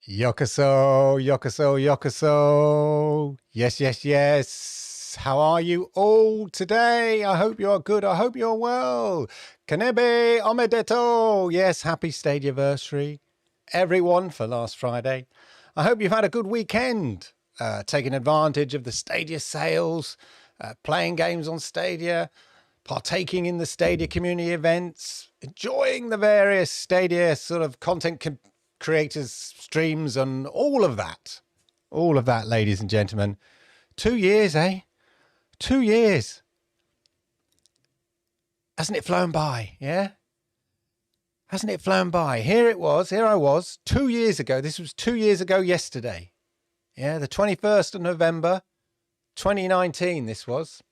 Yokoso, Yokoso, Yokoso. Yes, yes, yes. How are you all today? I hope you're good. I hope you're well. Kanebe omedeto. Yes, happy Stadiaversary, everyone, for last Friday. I hope you've had a good weekend, taking advantage of the Stadia sales, playing games on Stadia, partaking in the Stadia community events, enjoying the various Stadia sort of content creators streams and all of that, ladies and gentlemen. 2 years, eh? 2 years. Hasn't it flown by? Yeah. Hasn't it flown by? Here I was 2 years ago. This was 2 years ago yesterday. Yeah. The 21st of November, 2019. This was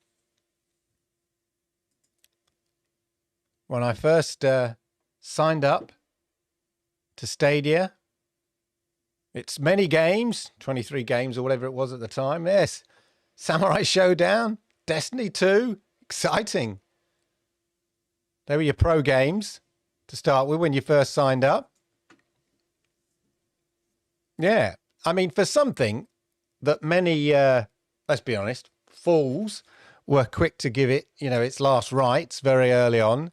when I first signed up to Stadia. It's many games, 23 games or whatever it was at the time. Yes. Samurai Showdown, Destiny 2, exciting. They were your pro games to start with when you first signed up. Yeah. I mean, for something that many, let's be honest, fools were quick to give it, its last rites very early on,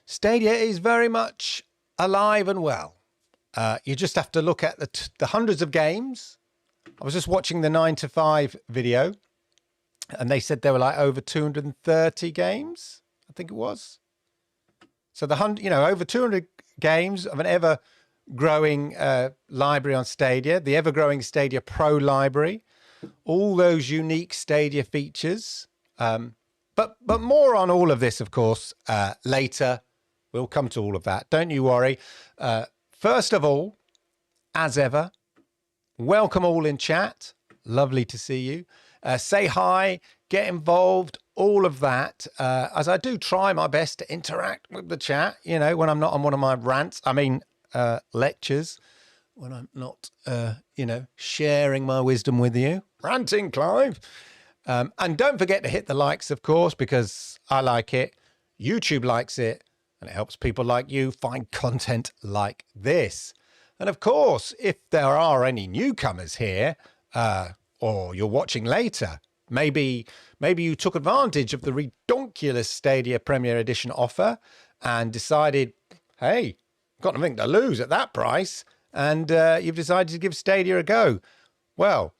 Stadia is very much alive and well. You just have to look at the hundreds of games. I was just watching the 9 to 5 video, and they said there were like over 230 games, I think it was. So over 200 games of an ever-growing library on Stadia, the ever-growing Stadia Pro library, all those unique Stadia features. But more on all of this, of course, later. We'll come to all of that. Don't you worry. First of all, as ever, welcome all in chat. Lovely to see you. Say hi, get involved, all of that. As I do try my best to interact with the chat, when I'm not on one of my rants, lectures, when I'm not, sharing my wisdom with you. Ranting, Clive. And don't forget to hit the likes, of course, because I like it. YouTube likes it. And it helps people like you find content like this. And of course, if there are any newcomers here, or you're watching later, maybe you took advantage of the redonkulous Stadia Premier Edition offer and decided, hey, got nothing to lose at that price, and you've decided to give Stadia a go. Well,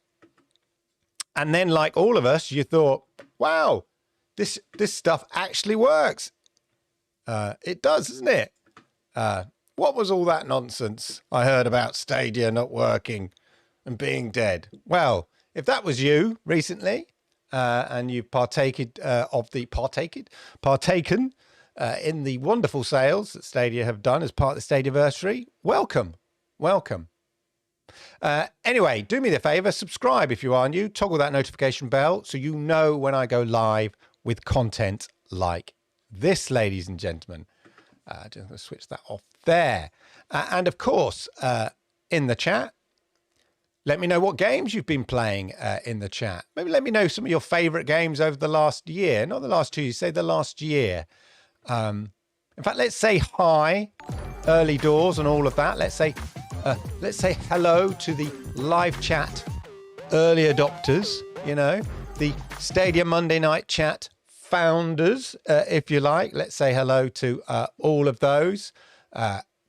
and then like all of us, you thought, wow, this stuff actually works. It does, doesn't it? What was all that nonsense I heard about Stadia not working and being dead? Well, if that was you recently, and you've partaken in the wonderful sales that Stadia have done as part of the Stadiaversary, welcome. Anyway, do me the favor, subscribe if you are new, toggle that notification bell so you know when I go live with content like this, ladies and gentlemen. Just going to switch that off there. And of course, in the chat, let me know what games you've been playing in the chat. Maybe let me know some of your favorite games over the last year. Not the last 2 years, say the last year. In fact, let's say hi, early doors and all of that. Let's say hello to the live chat early adopters, the Stadia Monday Night Chat founders, if you like. Let's say hello to all of those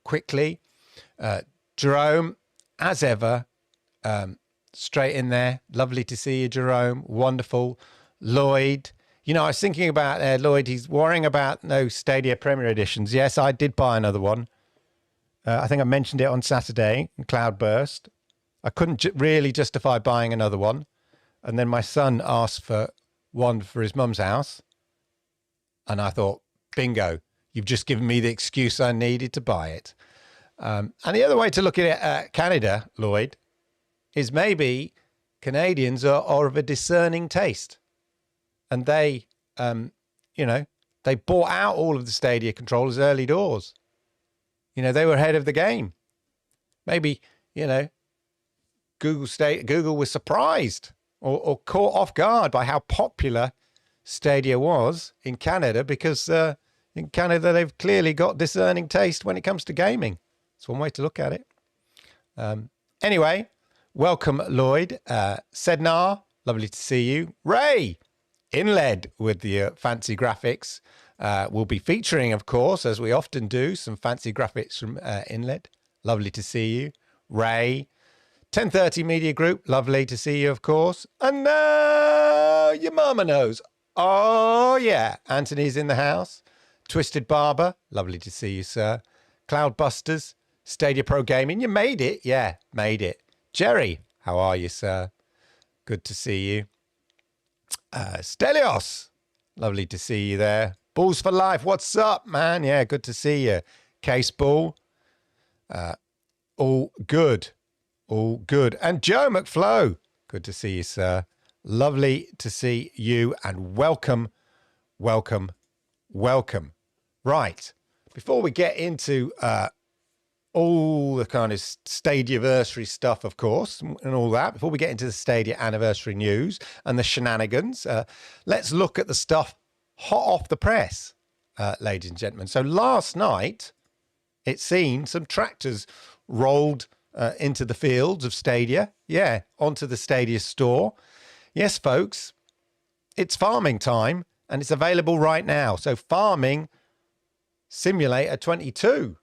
quickly. Jerome, as ever, straight in there. Lovely to see you, Jerome. Wonderful. Lloyd, I was thinking about Lloyd. He's worrying about no Stadia Premier Editions. Yes, I did buy another one. I think I mentioned it on Saturday in Cloudburst. I couldn't really justify buying another one. And then my son asked for one for his mum's house. And I thought, bingo, you've just given me the excuse I needed to buy it. And the other way to look at Canada, Lloyd, is maybe Canadians are of a discerning taste. And they, they bought out all of the Stadia controllers early doors. They were ahead of the game. Maybe, Google was surprised or caught off guard by how popular Stadia was in Canada, because in Canada they've clearly got discerning taste when it comes to gaming. It's one way to look at it. Anyway, welcome, Lloyd. Sednar, lovely to see you. Ray, inled with the fancy graphics. We'll be featuring, of course, as we often do, some fancy graphics from Inled. Lovely to see you. Ray, 1030 Media Group, lovely to see you, of course. And now your mama knows. Oh, yeah. Anthony's in the house. Twisted Barber, lovely to see you, sir. Cloudbusters, Stadia Pro Gaming, you made it. Yeah, made it. Jerry, how are you, sir? Good to see you. Stelios, lovely to see you there. Balls for Life, what's up, man? Yeah, good to see you. Case Ball, all good. All good. And Joe McFlow, good to see you, sir. Lovely to see you and welcome, welcome, welcome. Right, before we get into all the kind of Stadiaversary stuff, of course, and all that, before we get into the Stadia anniversary news and the shenanigans, let's look at the stuff hot off the press, ladies and gentlemen. So last night, it seemed some tractors rolled into the fields of Stadia. Yeah, onto the Stadia store. Yes, folks, it's farming time and it's available right now. So Farming Simulator 22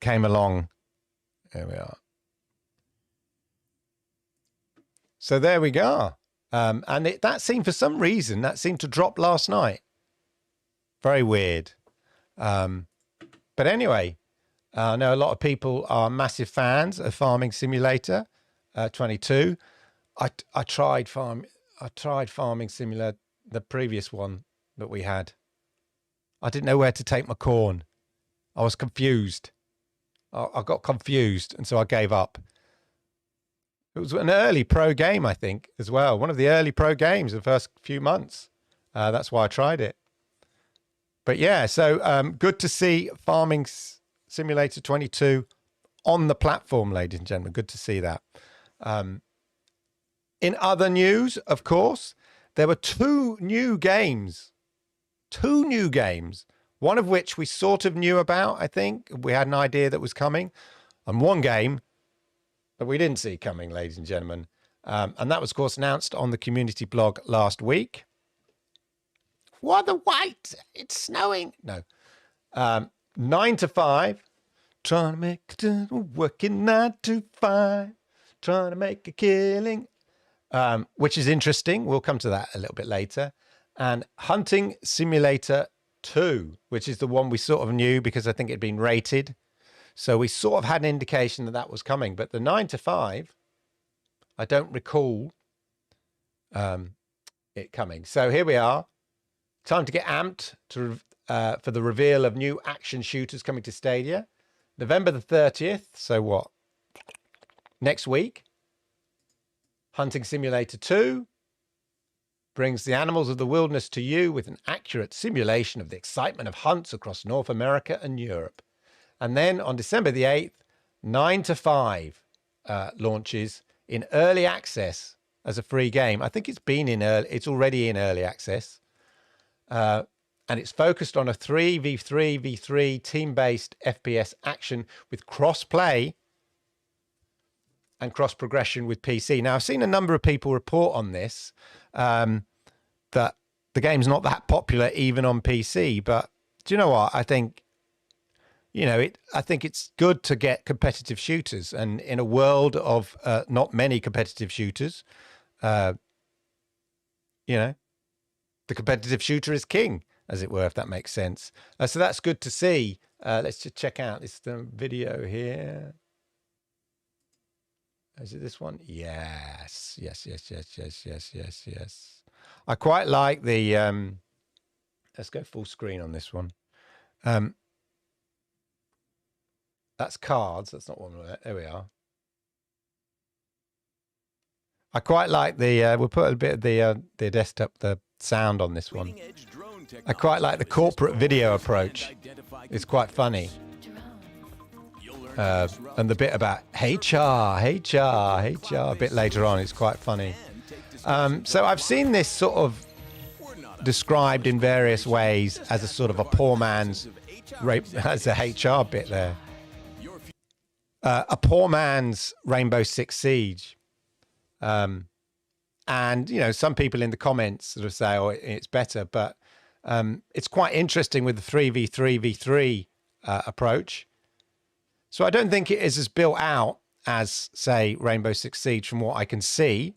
came along. There we are. So there we go. And that seemed, for some reason, that seemed to drop last night. Very weird. But anyway, I know a lot of people are massive fans of Farming Simulator 22. I tried Farming Simulator, the previous one that we had. I didn't know where to take my corn. I was confused. I got confused, and so I gave up. It was an early pro game, I think, as well. One of the early pro games, the first few months. That's why I tried it. But yeah, so good to see Farming Simulator 22 on the platform, ladies and gentlemen. Good to see that. In other news, of course, there were two new games. One of which we sort of knew about, I think. We had an idea that was coming. And one game that we didn't see coming, ladies and gentlemen. And that was, of course, announced on the community blog last week. What the white? It's snowing. No. 9 to 5. Trying to make it, working 9 to 5. Trying to make a killing. Which is interesting. We'll come to that a little bit later. And Hunting Simulator 2, which is the one we sort of knew because I think it'd been rated. So we sort of had an indication that that was coming. But the 9 to 5, I don't recall it coming. So here we are. Time to get amped for the reveal of new action shooters coming to Stadia. November the 30th. So what? Next week. Hunting Simulator 2 brings the animals of the wilderness to you with an accurate simulation of the excitement of hunts across North America and Europe. And then on December the 8th, 9 to 5 launches in early access as a free game. I think it's already in early access. And it's focused on a 3v3v3 team-based FPS action with cross-play and cross-progression with PC. Now, I've seen a number of people report on this, that the game's not that popular even on PC. But do you know what? I think, I think it's good to get competitive shooters. And in a world of not many competitive shooters, the competitive shooter is king, as it were, if that makes sense. So that's good to see. Let's just check out this video here. Is it this one? Yes. I quite like the, let's go full screen on this one. That's cards. That's not one. There we are. I quite like the, we'll put a bit of the desktop, the sound on this one. I quite like the corporate video approach. It's quite funny. And the bit about HR, a bit later on, it's quite funny. So I've seen this sort of described in various ways as a sort of a poor man's That's a HR bit there. A poor man's Rainbow Six Siege. And, some people in the comments sort of say, oh, it's better. But it's quite interesting with the 3v3v3 approach. So I don't think it is as built out as, say, Rainbow Six Siege from what I can see.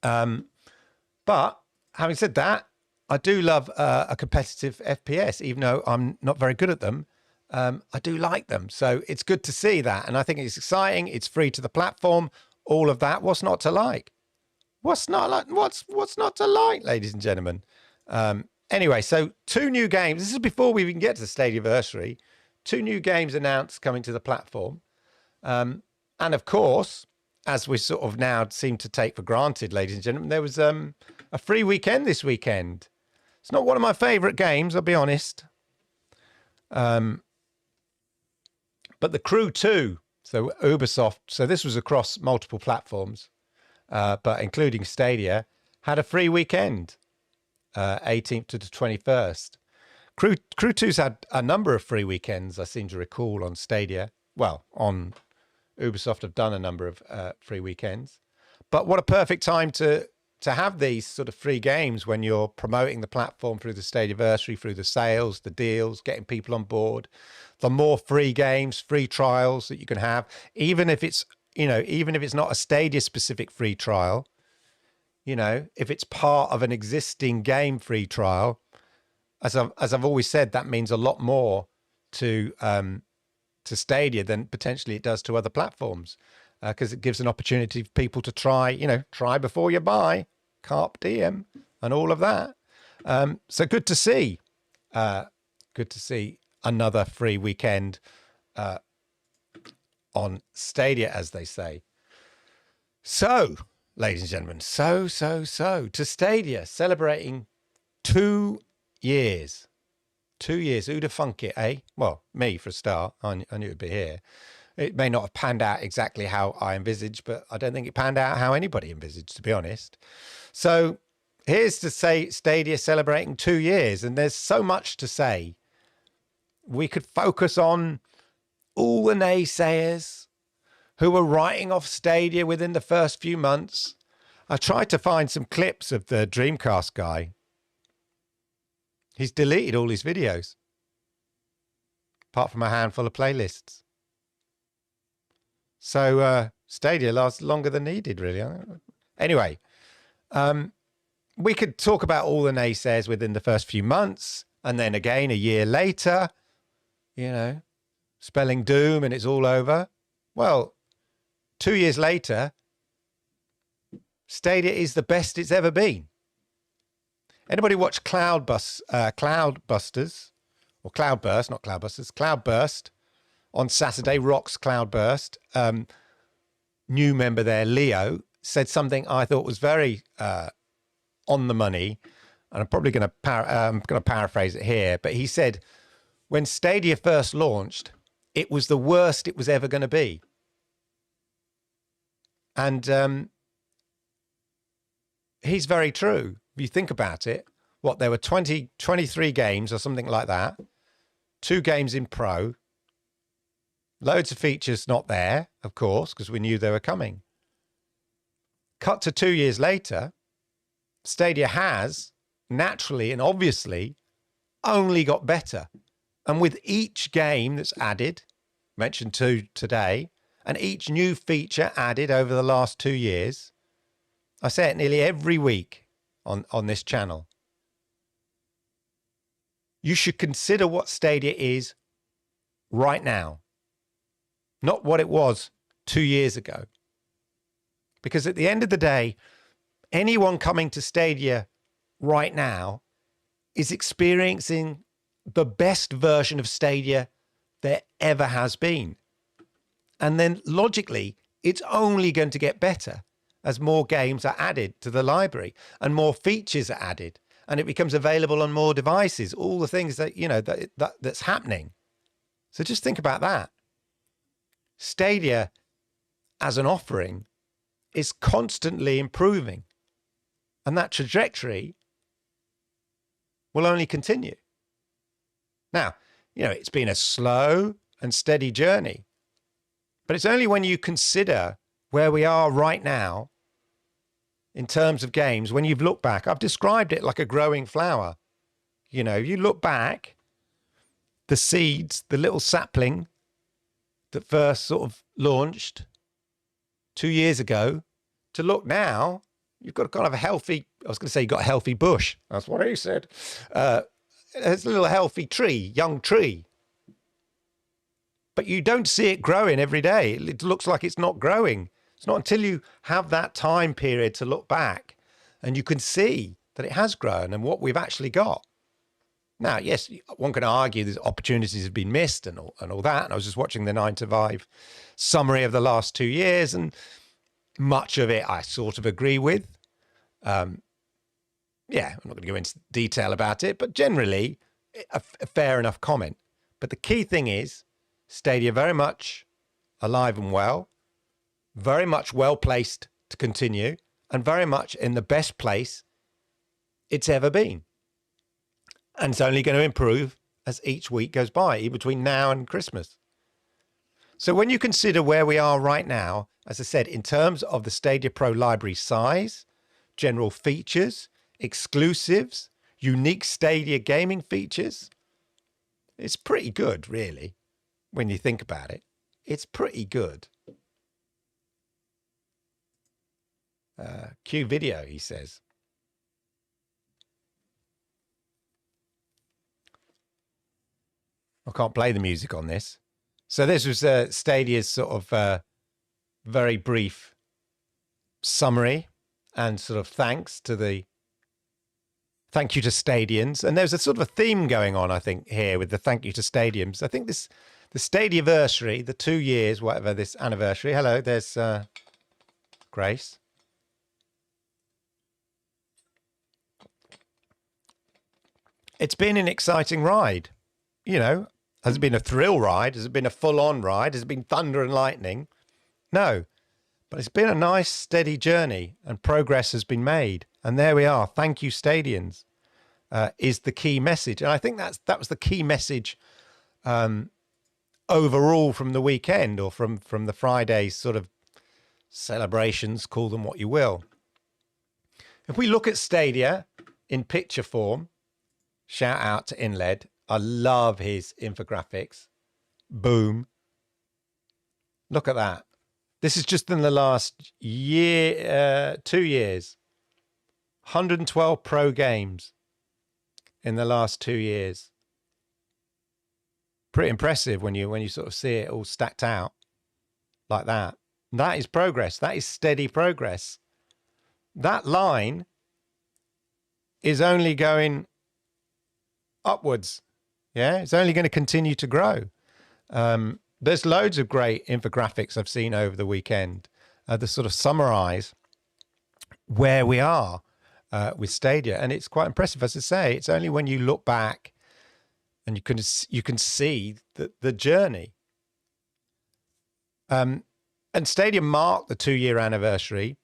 But having said that, I do love a competitive FPS, even though I'm not very good at them. I do like them. So it's good to see that. And I think it's exciting. It's free to the platform, all of that. What's not to like? What's not to like, ladies and gentlemen? Anyway, so 2 new games. This is before we even get to the Stadiaversary. 2 new games announced coming to the platform. And of course, as we sort of now seem to take for granted, ladies and gentlemen, there was a free weekend this weekend. It's not one of my favorite games, I'll be honest. But The Crew 2, so Ubisoft, so this was across multiple platforms, but including Stadia, had a free weekend, 18th to the 21st. Crew 2's had a number of free weekends, I seem to recall, on Stadia. Well, on Ubisoft have done a number of free weekends. But what a perfect time to have these sort of free games when you're promoting the platform through the Stadiaversary, through the sales, the deals, getting people on board. The more free games, free trials that you can have, even if it's not a Stadia specific free trial, if it's part of an existing game free trial, as I've always said, that means a lot more to Stadia than potentially it does to other platforms, because it gives an opportunity for people to try before you buy, carpe diem, and all of that. So good to see another free weekend on Stadia, as they say. So, ladies and gentlemen, to Stadia, celebrating 2 years. 2 years. Who'd have thunk it, eh? Well, me for a start. I knew it'd be here. It may not have panned out exactly how I envisaged, but I don't think it panned out how anybody envisaged, to be honest. So here's to say Stadia celebrating 2 years, and there's so much to say. We could focus on all the naysayers who were writing off Stadia within the first few months. I tried to find some clips of the Dreamcast guy. He's deleted all his videos, apart from a handful of playlists. So Stadia lasts longer than needed, really. Anyway, we could talk about all the naysayers within the first few months, and then again a year later, spelling doom and it's all over. Well, 2 years later, Stadia is the best it's ever been. Anybody watch Cloudbusters, or Cloudburst, not Cloudbusters, Cloudburst on Saturday, Rock's Cloudburst. New member there, Leo, said something I thought was very on the money, and I'm probably going to paraphrase it here, but he said, when Stadia first launched, it was the worst it was ever going to be. And he's very true. If you think about it, there were 23 games or something like that, 2 games in Pro, loads of features not there, of course, because we knew they were coming. Cut to 2 years later, Stadia has naturally and obviously only got better. And with each game that's added, mentioned 2 today, and each new feature added over the last 2 years, I say it nearly every week on this channel, you should consider what Stadia is right now, not what it was 2 years ago. Because at the end of the day, anyone coming to Stadia right now is experiencing the best version of Stadia there ever has been. And then logically, it's only going to get better as more games are added to the library and more features are added, and it becomes available on more devices, all the things that, that's happening. So just think about that. Stadia as an offering is constantly improving, and that trajectory will only continue. Now, it's been a slow and steady journey, but it's only when you consider where we are right now in terms of games, when you've looked back, I've described it like a growing flower. You look back, the seeds, the little sapling that first sort of launched 2 years ago, to look now, you've got kind of a healthy, I was going to say you got a healthy bush. That's what he said. It's a little healthy tree, young tree. But you don't see it growing every day. It looks like it's not growing. It's not until you have that time period to look back and you can see that it has grown and what we've actually got. Now, yes, one can argue that opportunities have been missed and all that. And I was just watching the 9 to 5 summary of the last 2 years, and much of it I sort of agree with. Yeah, I'm not going to go into detail about it, but generally a fair enough comment. But the key thing is Stadia very much alive and well, very much well placed to continue, and very much in the best place it's ever been. And it's only going to improve as each week goes by, between now and Christmas. So when you consider where we are right now, as I said, in terms of the Stadia Pro library size, general features, exclusives, unique Stadia gaming features, it's pretty good, really, when you think about it. It's pretty good. Cue video, he says. I can't play the music on this. So this was Stadia's sort of very brief summary and sort of thank you to Stadians. And there's a sort of a theme going on, I think, here with the thank you to Stadiums. I think the Stadiaversary, the 2 years, whatever this anniversary. Hello, there's Grace. It's been an exciting ride, Has it been a thrill ride? Has it been a full-on ride? Has it been thunder and lightning? No. But it's been a nice, steady journey, and progress has been made. And there we are. Thank you, Stadians, is the key message. And I think that was the key message overall from the weekend, or from the Friday's sort of celebrations, call them what you will. If we look at Stadia in picture form, shout out to Inled. I love his infographics. Boom. Look at that. This is just in the last year, 2 years. 112 pro games in the last 2 years. Pretty impressive when you sort of see it all stacked out like that. That is progress. That is steady progress. That line is only going upwards. Yeah, it's only going to continue to grow. There's loads of great infographics I've seen over the weekend that sort of summarize where we are with Stadia. And it's quite impressive. As I say, it's only when you look back and you can see the journey. And Stadia marked the 2-year anniversary,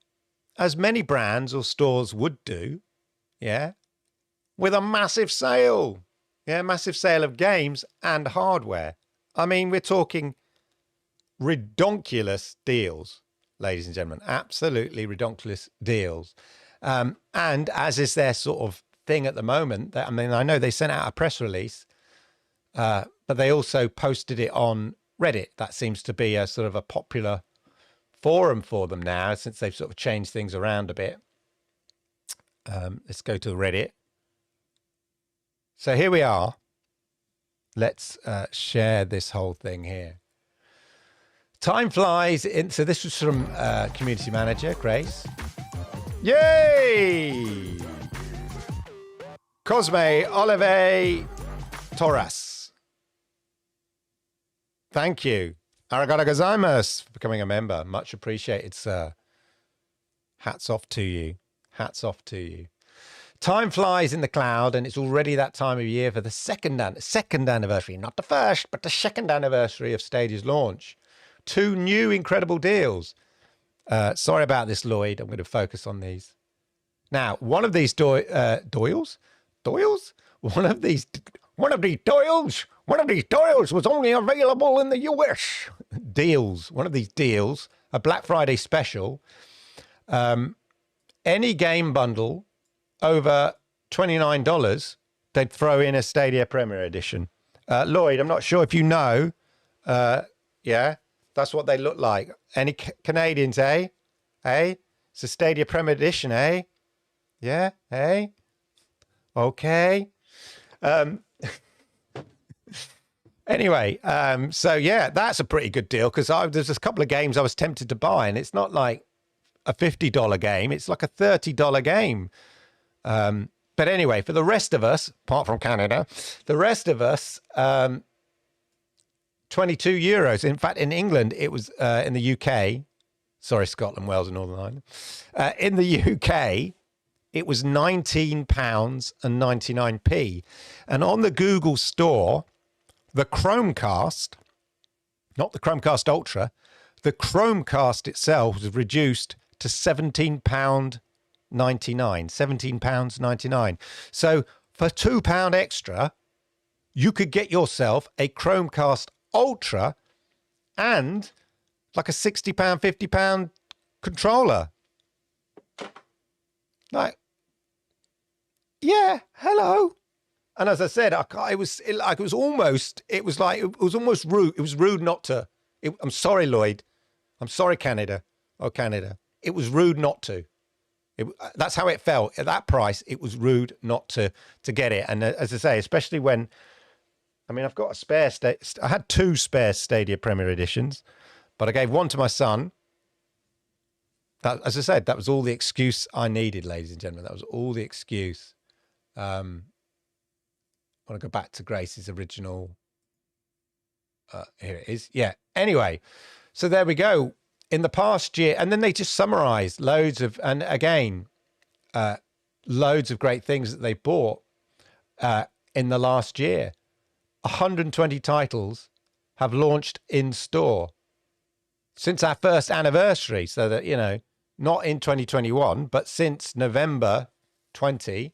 as many brands or stores would do, with a massive sale. Massive sale of games and hardware. I mean, we're talking redonkulous deals, ladies and gentlemen. Absolutely redonkulous deals. And as is their sort of thing at the moment, I know they sent out a press release, but they also posted it on Reddit. That seems to be a sort of a popular forum for them now, since they've sort of changed things around a bit. Let's go to Reddit. So here we are. Let's share this whole thing here. Time flies. So this was from community manager, Grace. Yay! Cosme Olive Torres. Thank you. Arigato gozaimasu for becoming a member. Much appreciated, sir. Hats off to you. Hats off to you. Time flies in the cloud, and it's already that time of year for the second anniversary, not the first, but the second anniversary of Stadia's launch. 2 new incredible deals. Sorry about this, Lloyd. I'm going to focus on these. Now, one of these Doyles? One of these one of these deals was only available in the US. Deals, one of these deals, a Black Friday special. Any game bundle over $29, they'd throw in a Stadia Premier Edition. Lloyd, I'm not sure if you know. Yeah, that's what they look like. Any Canadians, eh? Eh? It's a Stadia Premier Edition, eh? Yeah, eh? Okay. Anyway, so yeah, that's a pretty good deal because there's a couple of games I was tempted to buy, and it's not like a $50 game. It's like a $30 game. But anyway, for the rest of us, apart from Canada, the rest of us, 22 euros. In fact, in England, it was in the UK. Sorry, Scotland, Wales, and Northern Ireland. In the UK, it was £19.99. And on the Google store, the Chromecast, not the Chromecast Ultra, the Chromecast itself was reduced to £17.99. £17.99. So for £2 extra, you could get yourself a Chromecast Ultra and like a £60, £50 controller. Like, yeah, hello. And as I said, it was almost rude. It was rude not to. I'm sorry, Lloyd. I'm sorry, Canada. Oh, Canada. It was rude not to. That's how it felt at that price. It was rude not to get it. And as I say, especially when, I mean, I've got a spare. I had 2 spare Stadia Premier Editions, but I gave one to my son. That, as I said, that was all the excuse I needed, ladies and gentlemen. That was all the excuse. I want to go back to Grace's original. Here it is. Yeah. Anyway, so there we go. In the past year, and then they just summarized loads of, and again, loads of great things that they bought in the last year. 120 titles have launched in store since our first anniversary. So that, you know, not in 2021, but since November 20.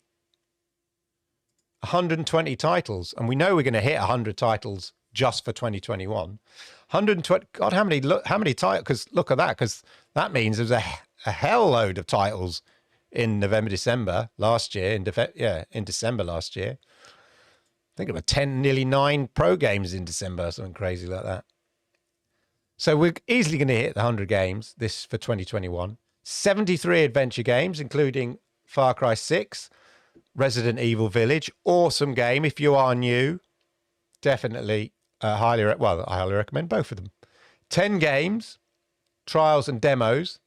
120 titles, and we know we're going to hit 100 titles just for 2021. 120. God, how many titles? Because look at that. Because that means there's a hell load of titles in November, December last year. In December last year. I think there were 10, nearly 9 pro games in December, or something crazy like that. So we're easily going to hit the 100 games this for 2021. 73 adventure games, including Far Cry 6. Resident Evil Village, awesome game. If you are new, definitely I highly recommend both of them. 10 games, trials and demos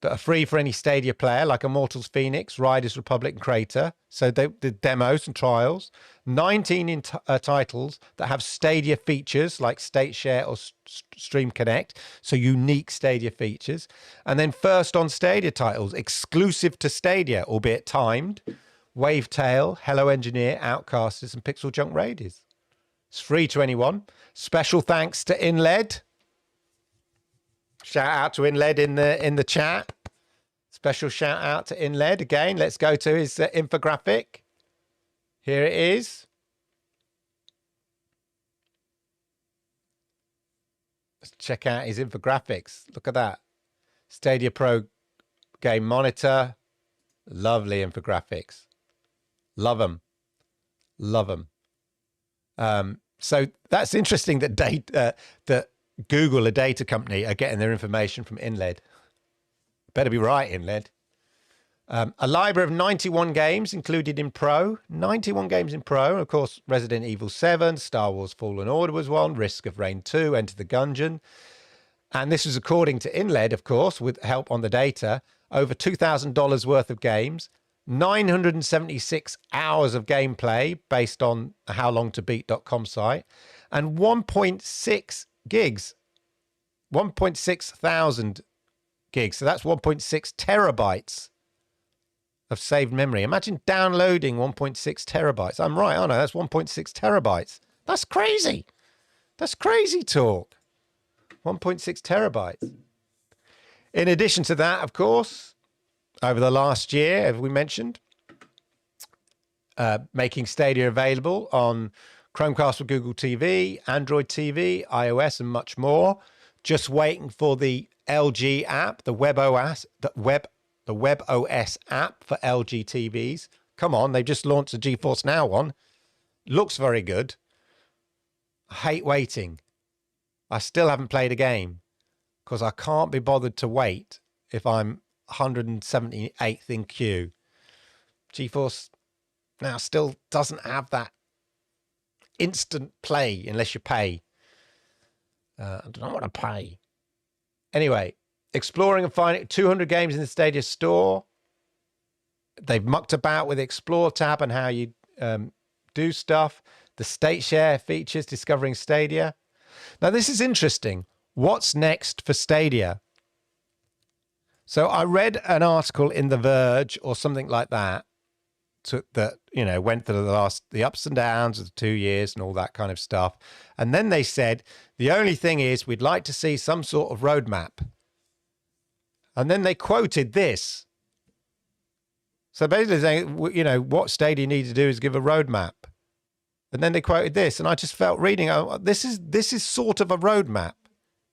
that are free for any Stadia player, like Immortals Phoenix, Riders Republic, and Crater. So the demos and trials. 19 titles that have Stadia features like State Share or Stream Connect. So unique Stadia features. And then first on Stadia titles, exclusive to Stadia, albeit timed. Wavetail, Hello Engineer, Outcasters, and Pixel Junk Raiders. It's free to anyone. Special thanks to InLed. Shout out to InLed in the chat. Special shout out to InLed again. Let's go to his infographic. Here it is. Let's check out his infographics. Look at that. Stadia Pro game monitor. Lovely infographics. Love them. Love them. So that's interesting that that Google, a data company, are getting their information from InLed. Better be right, InLed. A library of 91 games included in Pro. 91 games in Pro. And of course, Resident Evil 7, Star Wars Fallen Order was one, Risk of Rain 2, Enter the Gungeon. And this was according to InLed, of course, with help on the data. Over $2,000 worth of games. 976 hours of gameplay based on a howlongtobeat.com site. And 1.6 gigs. 1.6 thousand gigs. So that's 1.6 terabytes of saved memory. Imagine downloading 1.6 terabytes. I'm right, aren't I? That's 1.6 terabytes. That's crazy. That's crazy talk. 1.6 terabytes. In addition to that, of course, over the last year, as we mentioned, making Stadia available on Chromecast with Google TV, Android TV, iOS, and much more. Just waiting for the LG app, the WebOS, the WebOS app for LG TVs. Come on, they've just launched the GeForce Now one. Looks very good. I hate waiting. I still haven't played a game because I can't be bothered to wait if I'm 178th in queue. GeForce Now still doesn't have that instant play unless you pay. I don't want to pay. Anyway, exploring and finding 200 games in the Stadia store. They've mucked about with the Explore tab and how you do stuff. The state share features, discovering Stadia. Now, this is interesting. What's next for Stadia? So I read an article in The Verge or something like that that, you know, went through the ups and downs of the 2 years and all that kind of stuff. And then they said, the only thing is we'd like to see some sort of roadmap. And then they quoted this. So basically saying, you know, what Stadia needs to do is give a roadmap. And then they quoted this. And I just felt reading, oh, this is sort of a roadmap.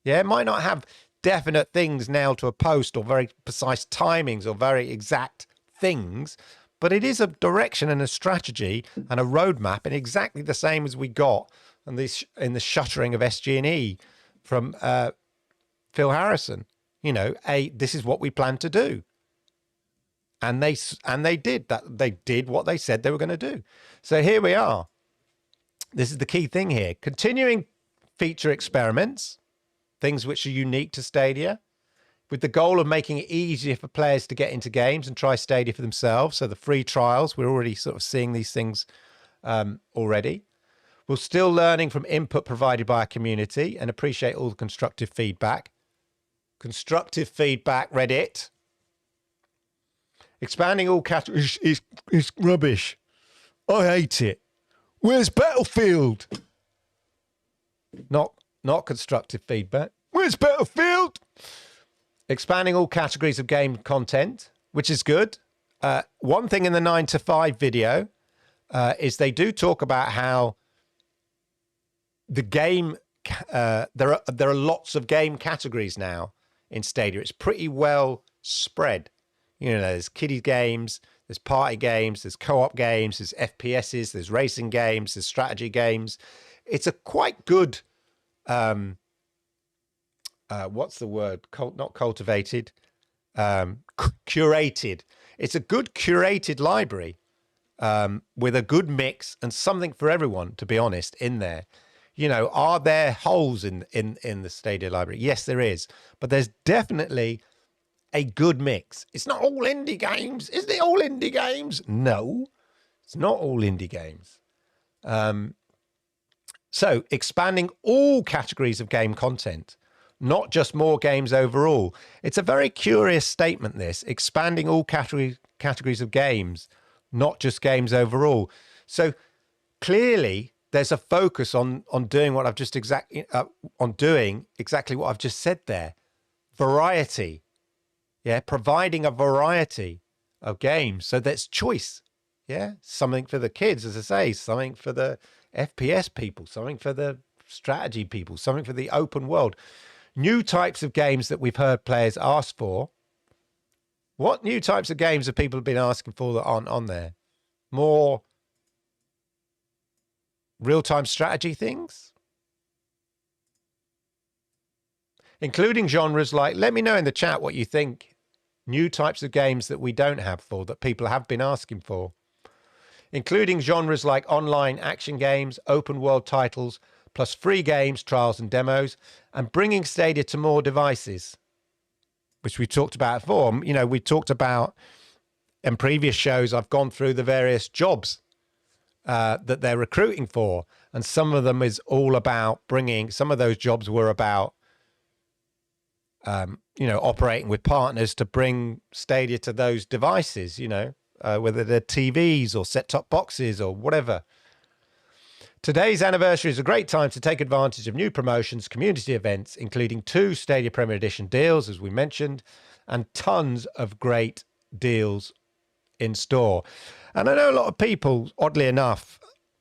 Yeah, it might not have definite things nailed to a post or very precise timings or very exact things, but it is a direction and a strategy and a roadmap, and exactly the same as we got in the shuttering of SG&E from Phil Harrison. You know, this is what we plan to do, and they did that. They did what they said they were going to do. So here we are. This is the key thing here: continuing feature experiments, things which are unique to Stadia, with the goal of making it easier for players to get into games and try Stadia for themselves. So the free trials, we're already sort of seeing these things already. We're still learning from input provided by our community and appreciate all the constructive feedback. Constructive feedback, Reddit. Expanding all categories is rubbish. I hate it. Where's Battlefield? Not constructive feedback. Where's Battlefield? Expanding all categories of game content, which is good. One thing in the 9 to 5 video is they do talk about how the game, there are lots of game categories now in Stadia. It's pretty well spread. You know, there's kiddie games, there's party games, there's co-op games, there's FPSs, there's racing games, there's strategy games. It's a quite good, what's the word? Not cultivated, curated. It's a good curated library with a good mix and something for everyone, to be honest, in there. You know, are there holes in the Stadia library? Yes, there is. But there's definitely a good mix. It's not all indie games. Is it all indie games? No, it's not all indie games. So expanding all categories of game content, not just more games overall. It's a very curious statement, this. Expanding all categories of games, not just games overall. So clearly there's a focus on doing what I've just exactly what I've just said there. Variety. Yeah, providing a variety of games. So that's choice. Yeah, something for the kids, as I say, something for the FPS people, something for the strategy people, something for the open world. New types of games that we've heard players ask for. What new types of games have people been asking for that aren't on there? More real-time strategy things? Including genres like, let me know in the chat what you think. New types of games that we don't have for, that people have been asking for. Including genres like online action games, open world titles, plus free games, trials and demos, and bringing Stadia to more devices, which we talked about before. You know, we talked about in previous shows, I've gone through the various jobs that they're recruiting for. And some of them is all about some of those jobs were about, you know, operating with partners to bring Stadia to those devices, you know, whether they're TVs or set-top boxes or whatever. Today's anniversary is a great time to take advantage of new promotions, community events, including 2 Stadia Premier Edition deals, as we mentioned, and tons of great deals in store. And I know a lot of people, oddly enough,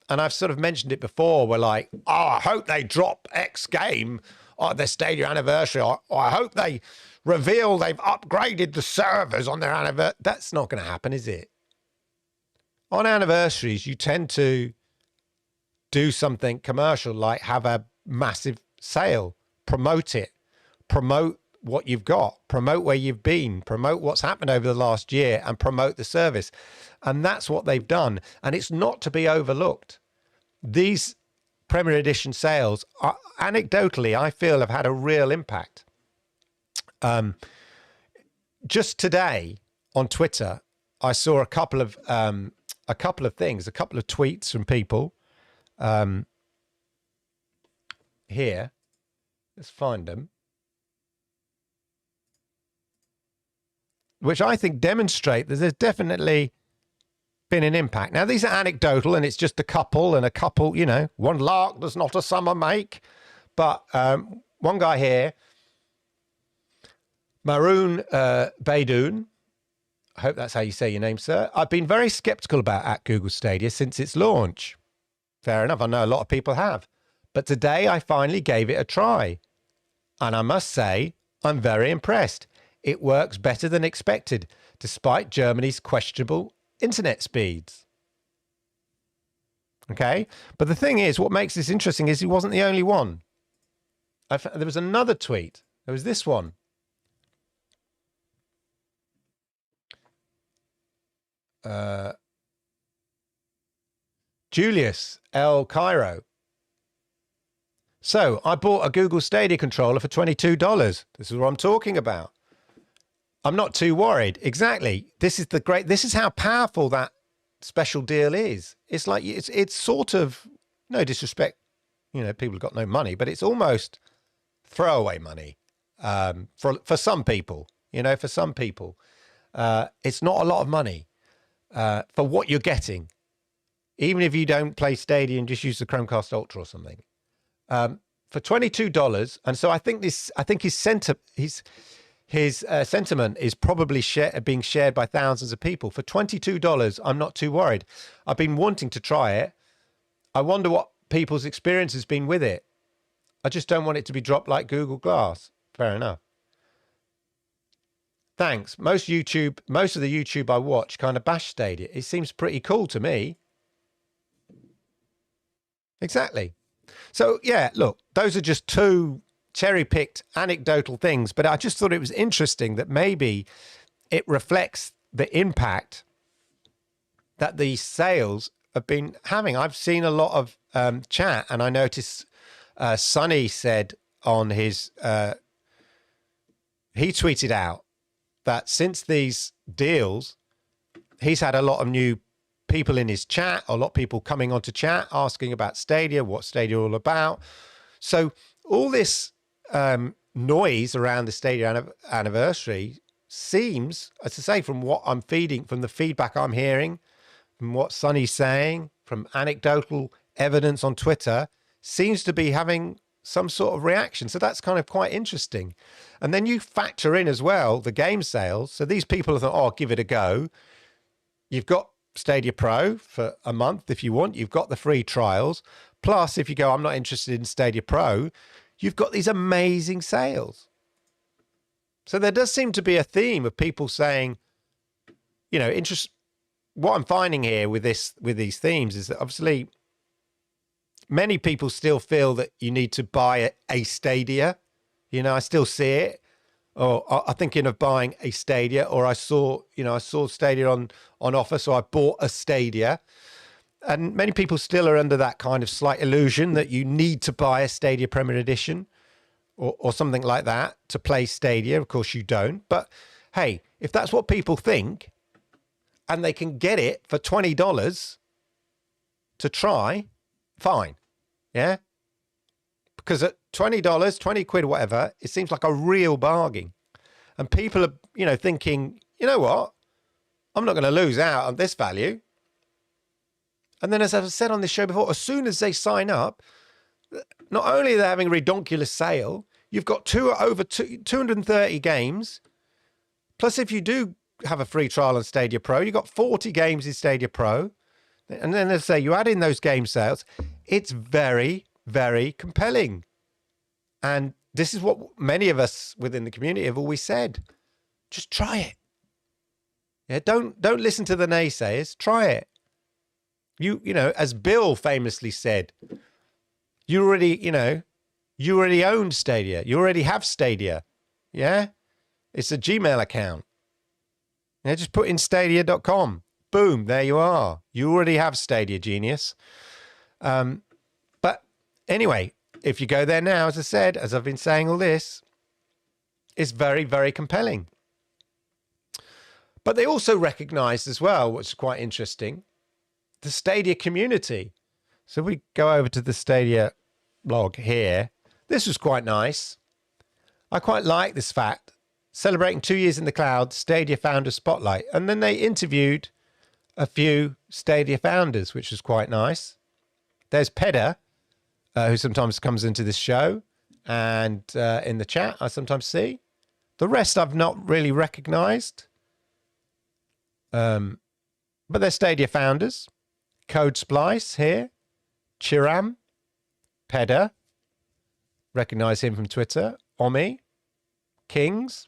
and I've sort of mentioned it before, were like, oh, I hope they drop X game on their Stadia anniversary, or I hope they reveal they've upgraded the servers on their anniversary. That's not going to happen, is it? On anniversaries, you tend to do something commercial, like have a massive sale, promote it, promote what you've got, promote where you've been, promote what's happened over the last year, and promote the service. And that's what they've done. And it's not to be overlooked. These Premier Edition sales, are, anecdotally, I feel have had a real impact. Just today on Twitter, I saw a couple of things, a couple of tweets from people. Here, let's find them, which I think demonstrate that there's definitely been an impact. Now, these are anecdotal, and it's just a couple, you know, one lark does not a summer make. But one guy here, Maroon Baidoon, I hope that's how you say your name, sir. I've been very skeptical about at Google Stadia since its launch. Fair enough. I know a lot of people have. But today I finally gave it a try. And I must say, I'm very impressed. It works better than expected, despite Germany's questionable internet speeds. Okay? But the thing is, what makes this interesting is he wasn't the only one. There was another tweet. There was this one. Julius L. Cairo. So I bought a Google Stadia controller for $22. This is what I'm talking about. I'm not too worried. Exactly. This is how powerful that special deal is. It's like, it's sort of, no disrespect, you know, people have got no money, but it's almost throwaway money for some people, you know, for some people. It's not a lot of money for what you're getting, even if you don't play Stadia and just use the Chromecast Ultra or something. For $22, and so I think his sentiment is probably being shared by thousands of people. For $22, I'm not too worried. I've been wanting to try it. I wonder what people's experience has been with it. I just don't want it to be dropped like Google Glass. Fair enough. Thanks. Most of the YouTube I watch kind of bash Stadia. It seems pretty cool to me. Exactly. So, yeah, look, those are just two cherry-picked anecdotal things, but I just thought it was interesting that maybe it reflects the impact that these sales have been having. I've seen a lot of chat, and I noticed Sonny said on his... he tweeted out that since these deals, he's had a lot of new people in his chat, a lot of people coming onto chat asking about Stadia, what Stadia all about. So all this noise around the Stadia anniversary seems, as I say, from what I'm feeding, from the feedback I'm hearing, from what Sonny's saying, from anecdotal evidence on Twitter, seems to be having some sort of reaction. So that's kind of quite interesting. And then you factor in as well the game sales. So these people have thought, oh, I'll give it a go. You've got Stadia Pro for a month if you want. You've got the free trials. Plus, if you go, I'm not interested in Stadia Pro, you've got these amazing sales. So there does seem to be a theme of people saying, you know, what I'm finding here with these themes is that obviously many people still feel that you need to buy a Stadia. You know, I still see it. Or I'm thinking of buying a Stadia, or I saw Stadia on offer, so I bought a Stadia. And many people still are under that kind of slight illusion that you need to buy a Stadia Premier Edition or something like that to play Stadia. Of course you don't. But hey, if that's what people think and they can get it for $20 to try, fine. Yeah? Because at $20, 20 quid, whatever, it seems like a real bargain. And people are, you know, thinking, you know what? I'm not going to lose out on this value. And then, as I've said on this show before, as soon as they sign up, not only are they having a redonkulous sale, you've got over 230 games. Plus, if you do have a free trial on Stadia Pro. You've got 40 games in Stadia Pro. And then, as I say, you add in those game sales. It's very, very compelling. And this is what many of us within the community have always said. Just try it. Yeah, don't listen to the naysayers. Try it. You know, as Bill famously said, you already own Stadia. You already have Stadia. Yeah? It's a Gmail account. Yeah, just put in stadia.com. Boom, there you are. You already have Stadia, genius. But anyway, if you go there now, as I said, as I've been saying all this, it's very, very compelling. But they also recognized as well, which is quite interesting, the Stadia community. So we go over to the Stadia blog here. This was quite nice. I quite like this fact. Celebrating 2 years in the cloud, Stadia founder spotlight. And then they interviewed a few Stadia founders, which was quite nice. There's Peder, who sometimes comes into this show, and in the chat I sometimes see. The rest I've not really recognized. But they're Stadia founders. Code Splice here. Chiram. Peder. Recognize him from Twitter. Omi. Kings.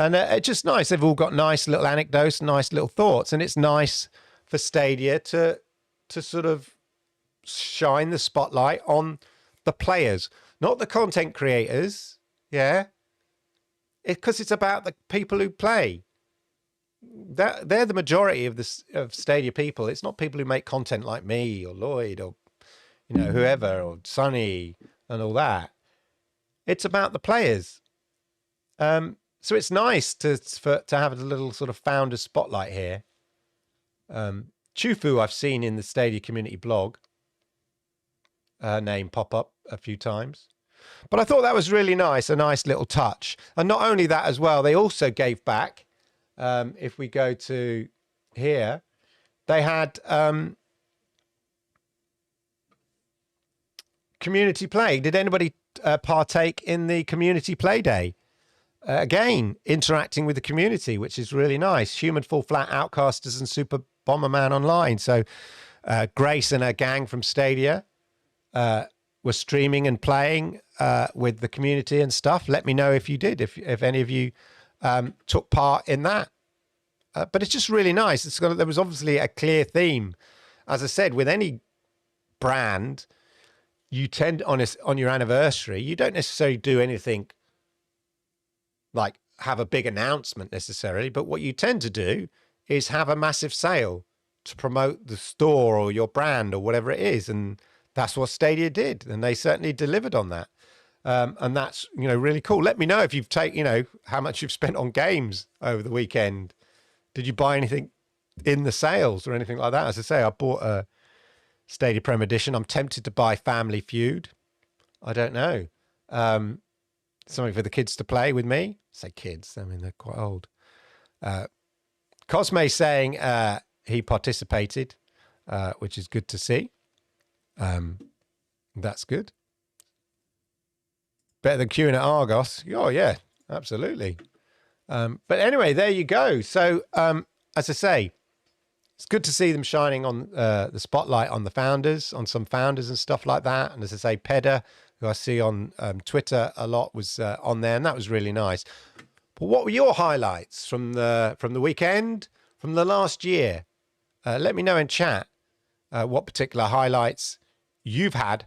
And it's just nice. They've all got nice little anecdotes, nice little thoughts. And it's nice for Stadia to sort of shine the spotlight on the players, not the content creators. Yeah. Because it's about the people who play. They're the majority of Stadia people. It's not people who make content like me or Lloyd or, you know, whoever, or Sonny and all that. It's about the players. So it's nice to have a little sort of founder spotlight here. Chufu, I've seen in the Stadia community blog, name pop up a few times. But I thought that was really nice, a nice little touch. And not only that as well, they also gave back. If we go to here, they had community play. Did anybody partake in the community play day? Again, interacting with the community, which is really nice. Human Full Flat, Outcasters, and Super Bomberman Online. So Grace and her gang from Stadia were streaming and playing with the community and stuff. Let me know if you did, if any of you took part in that. But it's just really nice. There was obviously a clear theme. As I said, with any brand, you tend on your anniversary, you don't necessarily do anything like have a big announcement necessarily, but what you tend to do is have a massive sale to promote the store or your brand or whatever it is. And that's what Stadia did. And they certainly delivered on that. And that's, really cool. Let me know if you've taken, how much you've spent on games over the weekend. Did you buy anything in the sales or anything like that? As I say, I bought a Stadia Prem Edition. I'm tempted to buy Family Feud. I don't know. Something for the kids to play with me. I say kids, I mean, they're quite old. Cosme saying he participated, which is good to see. That's good. Better than queuing at Argos. Oh, yeah, absolutely. But anyway, there you go. So, as I say, it's good to see them shining on the spotlight on the founders, on some founders and stuff like that. And as I say, Peder, who I see on Twitter a lot, was on there, and that was really nice. But what were your highlights from the weekend, from the last year? Let me know in chat what particular highlights you've had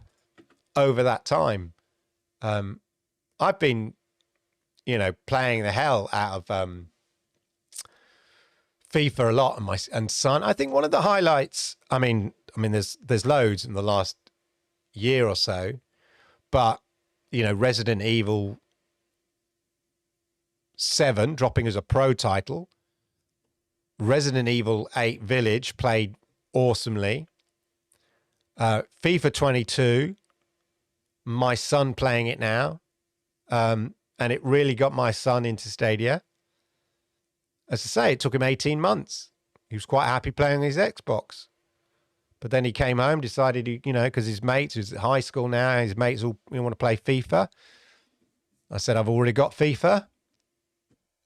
over that time. I've been, playing the hell out of FIFA a lot, and son. I think one of the highlights. I mean, there's loads in the last year or so, but Resident Evil 7 dropping as a pro title. Resident Evil 8 Village played awesomely. FIFA 22. My son playing it now. And it really got my son into Stadia. As I say, it took him 18 months. He was quite happy playing his Xbox. But then he came home, decided, because his mates, who's at high school now, his mates all want to play FIFA. I said, I've already got FIFA.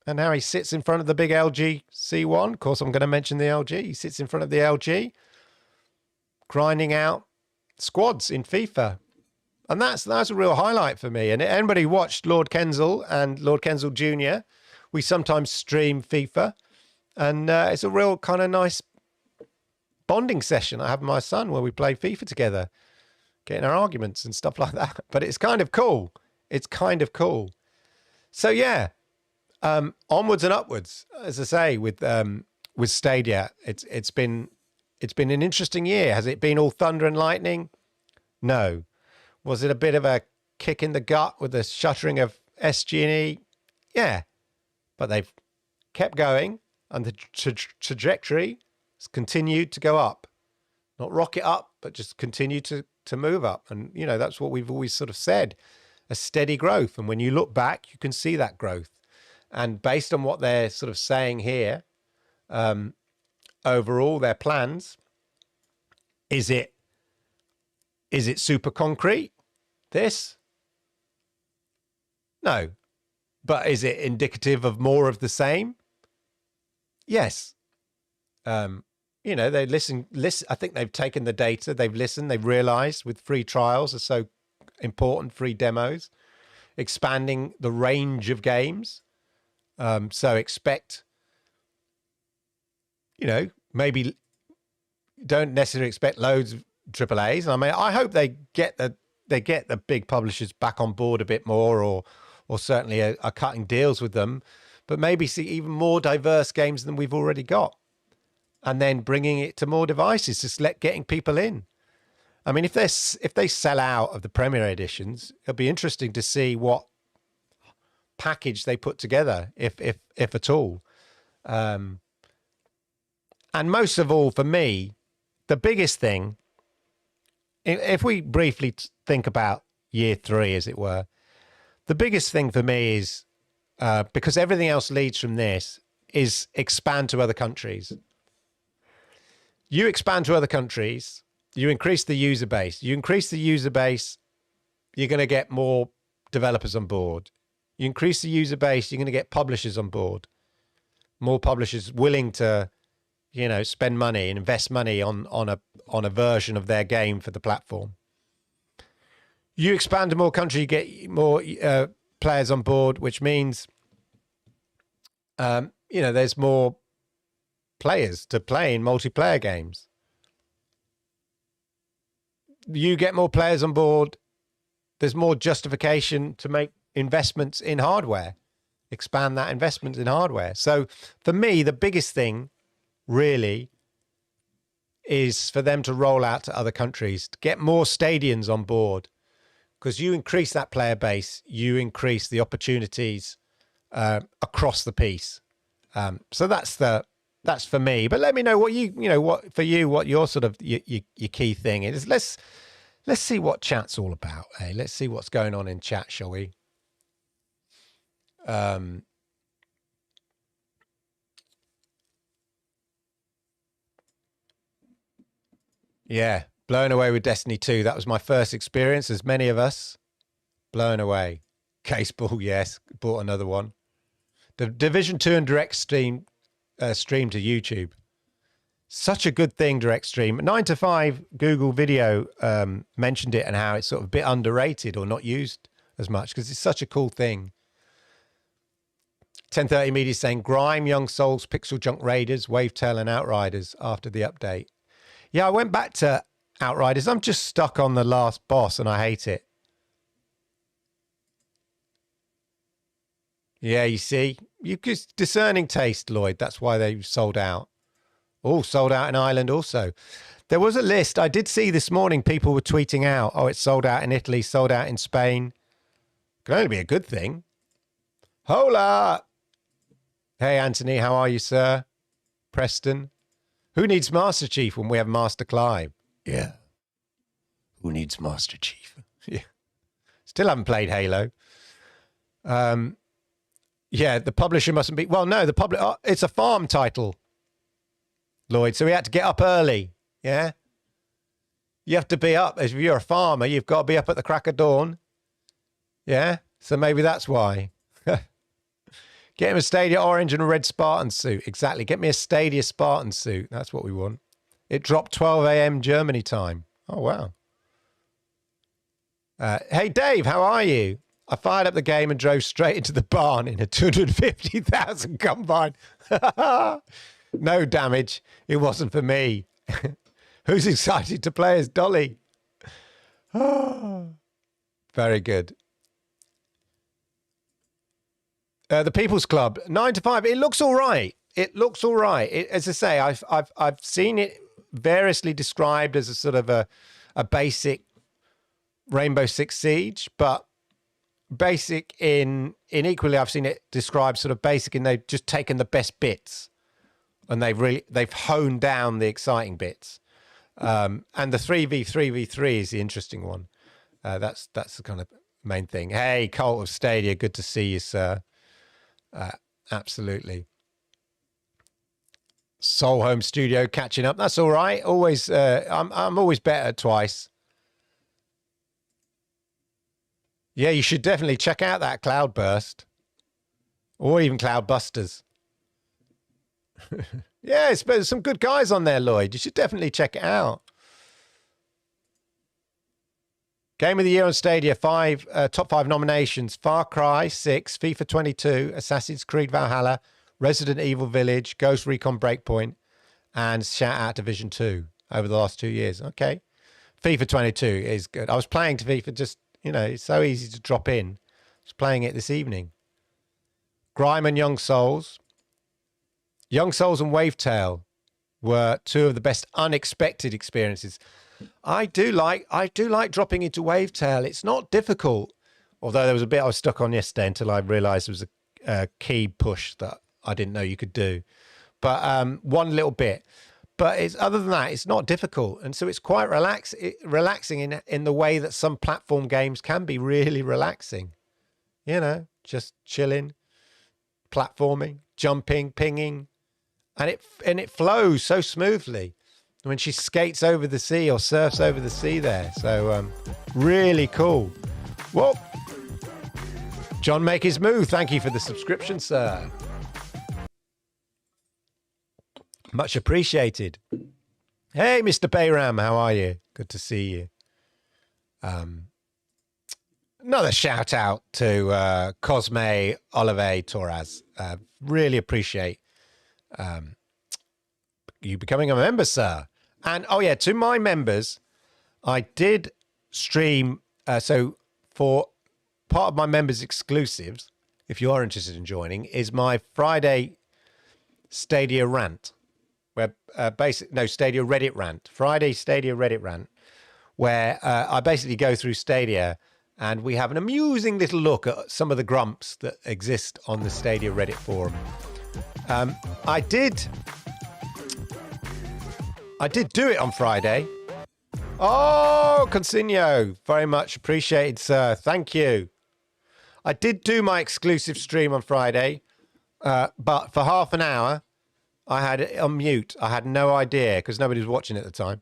And now he sits in front of the big LG C1. Of course, I'm going to mention the LG. He sits in front of the LG, grinding out squads in FIFA. And that's a real highlight for me. And anybody watched Lord Kensal and Lord Kensal Jr., we sometimes stream FIFA. And it's a real kind of nice bonding session I have with my son where we play FIFA together, getting our arguments and stuff like that. But it's kind of cool. It's kind of cool. So, yeah. Onwards and upwards, as I say, with Stadia. It's been an interesting year. Has it been all thunder and lightning? No. Was it a bit of a kick in the gut with the shuttering of SG&E? Yeah, but they've kept going, and the trajectory has continued to go up, not rocket up, but just continue to move up. And that's what we've always sort of said, a steady growth. And when you look back, you can see that growth. And based on what they're sort of saying here, overall, their plans, is it super concrete, this? No. But is it indicative of more of the same? Yes. They listen. I think they've taken the data, they've listened, they've realized with free trials are so important, free demos, expanding the range of games. So expect, maybe don't necessarily expect loads of AAAs. I mean, I hope they get the big publishers back on board a bit more, or certainly are cutting deals with them, but maybe see even more diverse games than we've already got, and then bringing it to more devices, just getting people in. I mean, if they sell out of the Premier editions, it'll be interesting to see what package they put together, if at all. And most of all, for me, the biggest thing, if we briefly think about year 3, as it were, the biggest thing for me is, because everything else leads from this, is expand to other countries. You expand to other countries, you increase the user base. You increase the user base, you're going to get more developers on board. You increase the user base, you're going to get publishers on board. More publishers willing to, spend money and invest money on a version of their game for the platform. You expand to more countries, you get more players on board, which means, there's more players to play in multiplayer games. You get more players on board, there's more justification to make investments in hardware, expand that investment in hardware. So for me, the biggest thing really is for them to roll out to other countries, to get more Stadians on board, because you increase that player base, you increase the opportunities across the piece. So that's for me. But let me know what what your sort of your key thing is. Let's see what chat's all about. Hey, let's see what's going on in chat, shall we? Yeah, blown away with Destiny 2. That was my first experience, as many of us. Blown away. Caseball, yes, bought another one. The Division 2 and Direct Stream to YouTube. Such a good thing, Direct Stream. 9 to 5 Google Video mentioned it and how it's sort of a bit underrated or not used as much because it's such a cool thing. 1030 Media saying Grime, Young Souls, Pixel Junk Raiders, Wavetail and Outriders after the update. Yeah, I went back to Outriders. I'm just stuck on the last boss and I hate it. Yeah, you see, you just discerning taste, Lloyd. That's why they sold out. Oh, sold out in Ireland also. There was a list I did see this morning. People were tweeting out, oh, it's sold out in Italy, sold out in Spain. Can only be a good thing. Hola. Hey, Anthony, how are you, sir? Preston. Who needs Master Chief when we have Master Clive? Yeah. Who needs Master Chief? Yeah. Still haven't played Halo. Yeah, the publisher mustn't be... Well, no, it's a farm title, Lloyd. So we had to get up early, yeah? You have to be up. If you're a farmer, you've got to be up at the crack of dawn. Yeah? So maybe that's why. Get him a Stadia orange and a red Spartan suit. Exactly. Get me a Stadia Spartan suit. That's what we want. It dropped 12 a.m. Germany time. Oh, wow. Hey, Dave, how are you? I fired up the game and drove straight into the barn in a 250,000 combine. No damage. It wasn't for me. Who's excited to play as Dolly? Very good. The People's Club, 9 to 5. It looks all right. It looks all right. As I say, I've seen it variously described as a sort of a basic Rainbow Six Siege, but basic in equally, I've seen it described sort of basic in they've just taken the best bits and they've honed down the exciting bits. And the 3v3v3 is the interesting one. That's the kind of main thing. Hey, Colt of Stadia, good to see you, sir. Absolutely. Soul Home Studio catching up. That's all right. Always, I'm always better twice. Yeah, you should definitely check out that Cloudburst, or even Cloudbusters. Yeah, there's some good guys on there, Lloyd. You should definitely check it out. Game of the Year on Stadia, top 5 nominations: Far Cry 6, FIFA 22, Assassin's Creed Valhalla, Resident Evil Village, Ghost Recon Breakpoint, and shout out Division 2 over the last 2 years. Okay. FIFA 22 is good. I was playing FIFA just, it's so easy to drop in. I was playing it this evening. Grime and Young Souls. Young Souls and Wavetail were two of the best unexpected experiences. I do like dropping into Wavetail. It's not difficult, although there was a bit I was stuck on yesterday until I realised there was a key push that I didn't know you could do. But one little bit. But other than that, it's not difficult, and so it's quite relaxing in the way that some platform games can be really relaxing. Just chilling, platforming, jumping, pinging, and it flows so smoothly when she skates over the sea or surfs over the sea there. So really cool. Well, John Make His Move, thank you for the subscription, sir. Much appreciated. Hey, Mr. Bayram, how are you? Good to see you. Another shout out to Cosme Olive Torres. Really appreciate you becoming a member, sir. And to my members, I did stream. So for part of my members exclusives, if you are interested in joining, is my Friday Stadia rant. Where Stadia Reddit rant, Friday Stadia Reddit rant, where I basically go through Stadia and we have an amusing little look at some of the grumps that exist on the Stadia Reddit forum. I did do it on Friday. Oh, Consigno, very much appreciated, sir. Thank you. I did do my exclusive stream on Friday, but for half an hour, I had it on mute. I had no idea because nobody was watching at the time.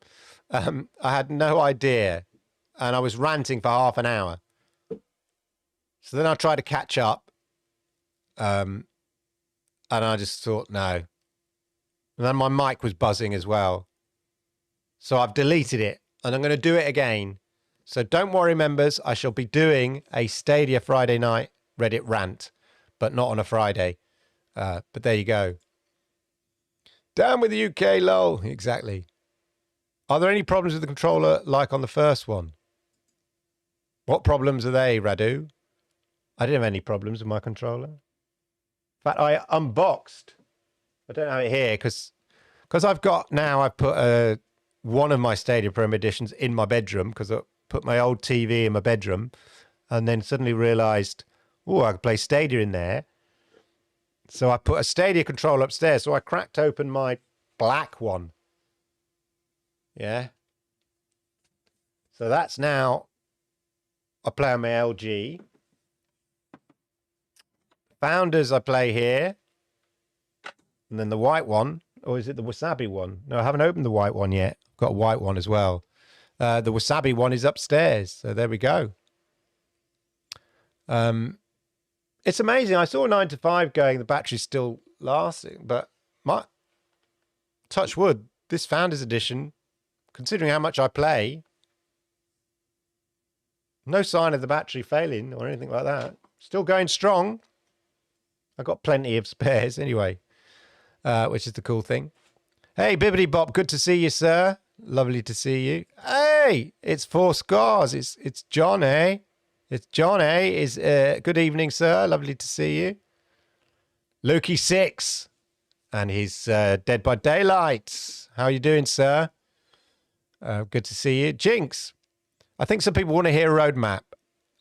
I had no idea. And I was ranting for half an hour. So then I tried to catch up. And I just thought, no. And then my mic was buzzing as well. So I've deleted it and I'm going to do it again. So don't worry, members. I shall be doing a Stadia Friday night Reddit rant, but not on a Friday. But there you go. Down with the UK, lol. Exactly. Are there any problems with the controller like on the first one? What problems are they, Radu? I didn't have any problems with my controller. In fact, I unboxed. I don't have it here because I've put one of my Stadia Premium editions in my bedroom because I put my old TV in my bedroom and then suddenly realised, I could play Stadia in there. So I put a Stadia controller upstairs. So I cracked open my black one. Yeah. So that's now, I play on my LG. Founders I play here. And then the white one, or is it the Wasabi one? No, I haven't opened the white one yet. I've got a white one as well. The Wasabi one is upstairs. So there we go. It's amazing. I saw 9 to 5 going, the battery's still lasting, but my touch wood, this Founders Edition, considering how much I play, no sign of the battery failing or anything like that. Still going strong. I've got plenty of spares anyway, which is the cool thing. Hey, Bibbidi Bop, good to see you, sir. Lovely to see you. Hey, it's Four Scars. It's John, eh? It's John, eh? Good evening, sir. Lovely to see you. Lukey 6 and his Dead by Daylight. How are you doing, sir? Good to see you. Jinx, I think some people want to hear a roadmap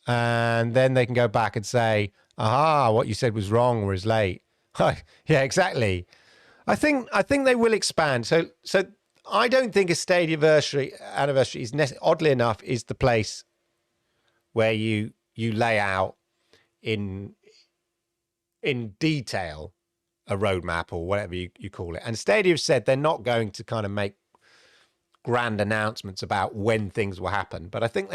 and then they can go back and say, aha, what you said was wrong or is late. Yeah, exactly. I think they will expand. So I don't think a Stadiaversary anniversary is oddly enough is the place where you lay out in detail a roadmap or whatever you call it. And Stadia have said they're not going to kind of make grand announcements about when things will happen, but I think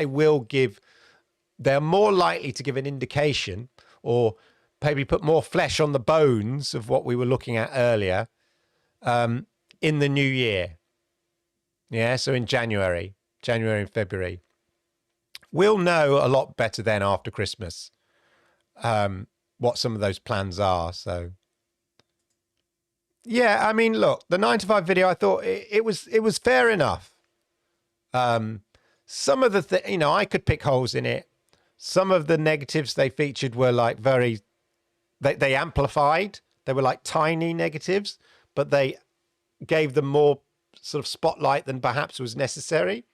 they're more likely to give an indication or maybe put more flesh on the bones of what we were looking at earlier in the new year. Yeah, so in January and February. We'll know a lot better then after Christmas what some of those plans are. So, yeah, I mean, look, the 9 to 5 video, I thought it was fair enough. Some of the I could pick holes in it. Some of the negatives they featured were like they amplified. They were like tiny negatives, but they gave them more sort of spotlight than perhaps was necessary.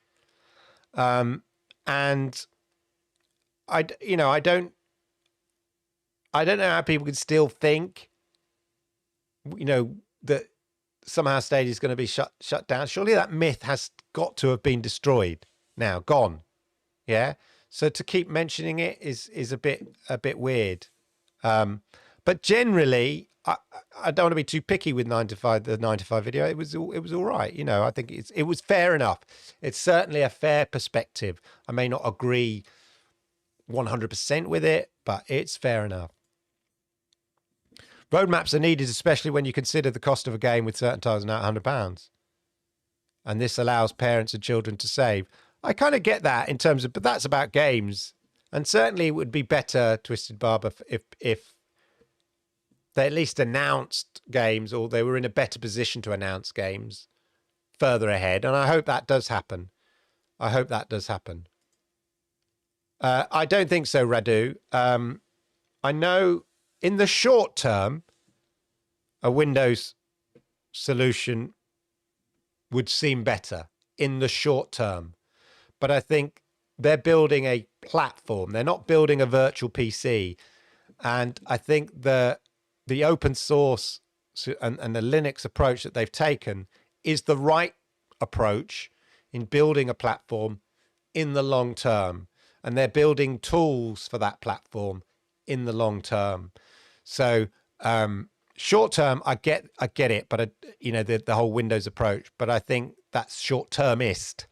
And I don't know how people could still think, that somehow Stadia is going to be shut down. Surely that myth has got to have been destroyed now, gone. Yeah. So to keep mentioning it is a bit weird. But generally, I don't want to be too picky with the 9 to 5 video. It was all right. I think it was fair enough. It's certainly a fair perspective. I may not agree 100% with it, but it's fair enough. Roadmaps are needed, especially when you consider the cost of a game with certain titles now £100. And this allows parents and children to save. I kind of get that in terms of, but that's about games. And certainly it would be better, Twisted Barber, if they at least announced games, or they were in a better position to announce games further ahead. And I hope that does happen. I don't think so, Radu. I know in the short term, a Windows solution would seem better in the short term. But I think they're building a platform. They're not building a virtual PC. And I think the open source and the Linux approach that they've taken is the right approach in building a platform in the long term. And they're building tools for that platform in the long term. So short term, I get it, but the whole Windows approach. But I think that's short termist,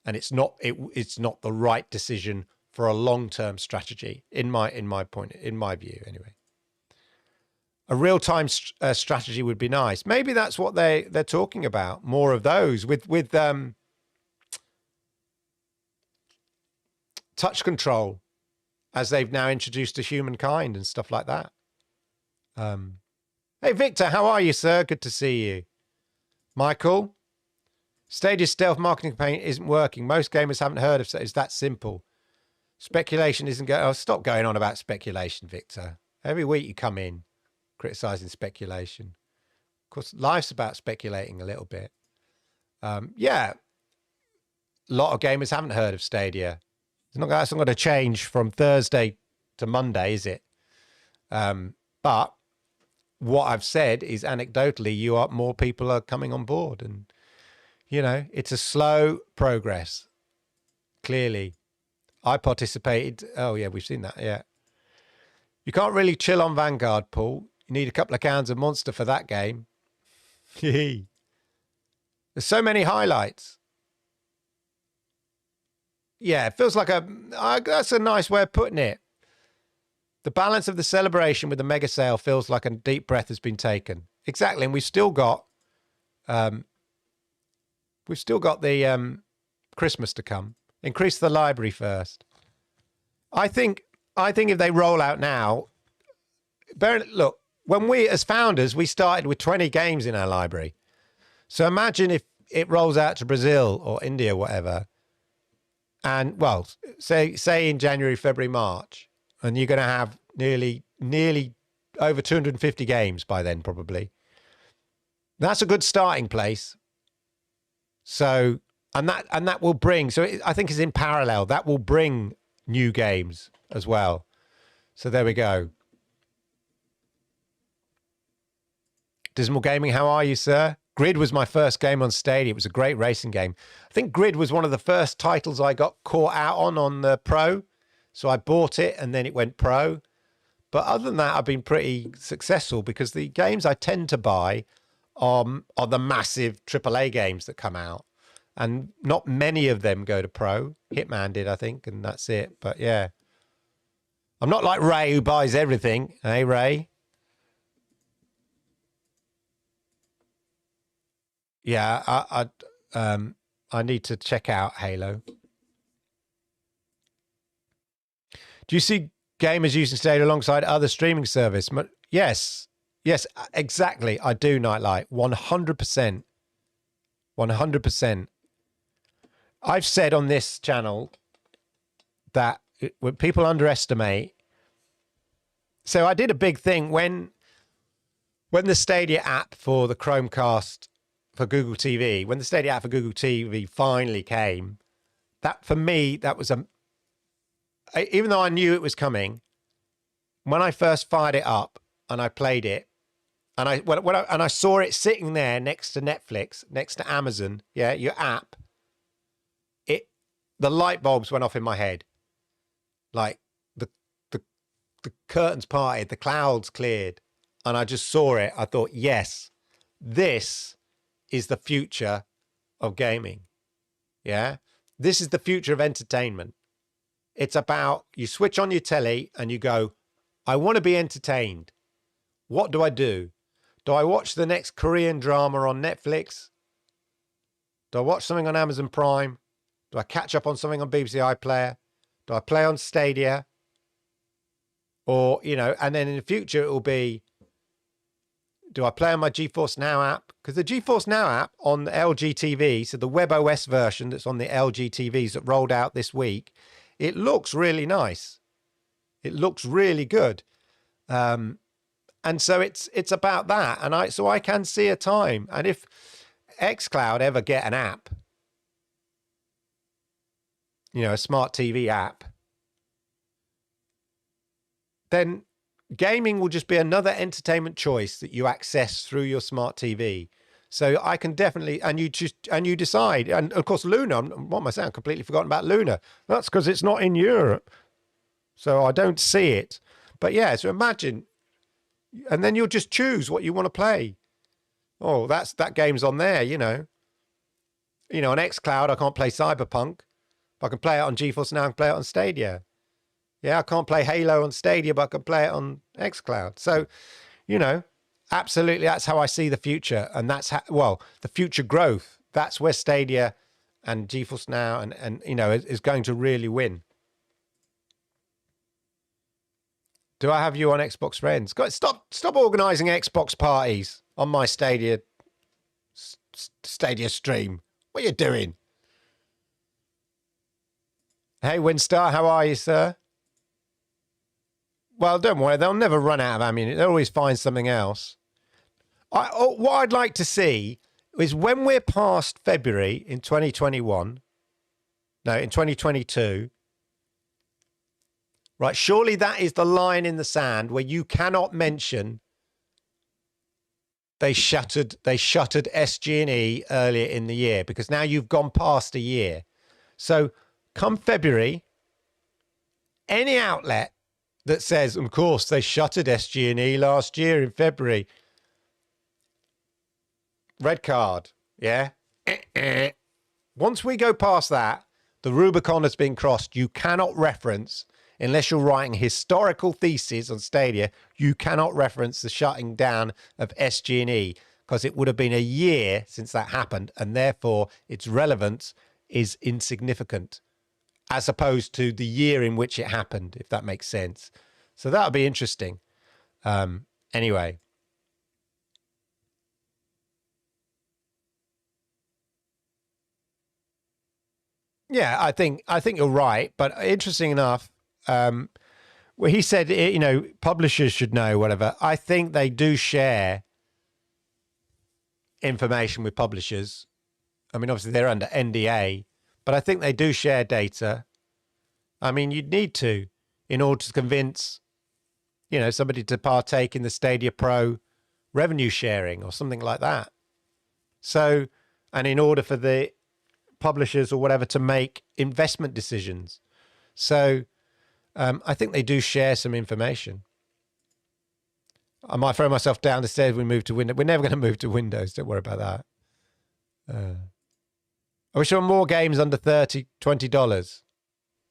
and it's not the right decision for a long term strategy in my view anyway. A real time strategy would be nice. Maybe that's what they're talking about. More of those with touch control, as they've now introduced to humankind and stuff like that. Hey, Victor, how are you, sir? Good to see you. Michael, Stadia's stealth marketing campaign isn't working. Most gamers haven't heard of it. It's that simple. Speculation isn't going. Oh, stop going on about speculation, Victor. Every week you come in criticizing speculation. Of course, life's about speculating a little bit. Yeah, a lot of gamers haven't heard of Stadia. That's not going to change from Thursday to Monday, is it? But what I've said is anecdotally, more people are coming on board, and it's a slow progress. Clearly, I participated. Oh yeah, we've seen that. Yeah, you can't really chill on Vanguard, Paul. You need a couple of cans of Monster for that game. There's so many highlights. Yeah, it feels like that's a nice way of putting it. The balance of the celebration with the mega sale feels like a deep breath has been taken. Exactly, and we've still got the Christmas to come. Increase the library first. I think if they roll out now, look, when we as founders, we started with 20 games in our library. So imagine if it rolls out to Brazil or India, whatever. And well, say in January, February, March, and you're going to have nearly over 250 games by then, probably. That's a good starting place. So, and that will bring, I think it's in parallel, that will bring new games as well. So there we go. Dismal Gaming, how are you, sir? Grid was my first game on Stadia. It was a great racing game. I think Grid was one of the first titles I got caught out on the Pro. So I bought it and then it went Pro. But other than that, I've been pretty successful because the games I tend to buy are the massive AAA games that come out. And not many of them go to Pro. Hitman did, I think, and that's it. But yeah. I'm not like Ray who buys everything. Hey, Ray? Yeah, I need to check out Halo. Do you see gamers using Stadia alongside other streaming service? Yes, exactly. I do, Nightlight. 100%. 100%. I've said on this channel that when people underestimate. So I did a big thing when the Stadia app for the Chromecast for Google TV, when the Stadia app for Google TV finally came, that for me, that was even though I knew it was coming, when I first fired it up and I played it, and I saw it sitting there next to Netflix, next to Amazon, yeah, your app, the light bulbs went off in my head. Like the curtains parted, the clouds cleared, and I just saw it. I thought, yes, this is the future of gaming. Yeah. This is the future of entertainment. It's about, you switch on your telly and you go, I want to be entertained. What do I do? Do I watch the next Korean drama on Netflix? Do I watch something on Amazon Prime? Do I catch up on something on BBC iPlayer? Do I play on Stadia? Or, and then in the future it will be, do I play on my GeForce Now app? Because the GeForce Now app on the LG TV, so the WebOS version that's on the LG TVs that rolled out this week, it looks really nice. It looks really good. And so it's about that. And I can see a time. And if xCloud ever get an app, a smart TV app, then gaming will just be another entertainment choice that you access through your smart TV. So I can definitely, and you decide. And of course, Luna, what am I saying? I've completely forgotten about Luna. That's because it's not in Europe. So I don't see it. But yeah, so imagine, and then you'll just choose what you want to play. Oh, that game's on there, on xCloud, I can't play Cyberpunk. But I can play it on GeForce Now and play it on Stadia. Yeah, I can't play Halo on Stadia, but I can play it on xCloud. So, absolutely, that's how I see the future. And that's the future growth. That's where Stadia and GeForce Now and is going to really win. Do I have you on Xbox Friends? God, stop organising Xbox parties on my Stadia stream. What are you doing? Hey, Winstar, how are you, sir? Well, don't worry. They'll never run out of ammunition. They'll always find something else. What I'd like to see is when we're past February in 2021, in 2022, right, surely that is the line in the sand where you cannot mention they shuttered SG&E earlier in the year, because now you've gone past a year. So come February, any outlet that says, of course, they shuttered SG&E last year in February, red card, yeah? Once we go past that, the Rubicon has been crossed. You cannot reference unless you're writing historical theses on Stadia, you cannot reference the shutting down of SG&E because it would have been a year since that happened, and therefore its relevance is insignificant as opposed to the year in which it happened, if that makes sense. So that'll be interesting. Anyway. Yeah, I think you're right, but interesting enough, well, he said, publishers should know, whatever. I think they do share information with publishers. I mean, obviously they're under NDA, but I think they do share data. I mean, you'd need to in order to convince, somebody to partake in the Stadia Pro revenue sharing or something like that. So, and in order for the publishers or whatever to make investment decisions. So I think they do share some information. I might throw myself down the stairs when we move to Windows. We're never going to move to Windows. Don't worry about that. I wish there were more games under $20.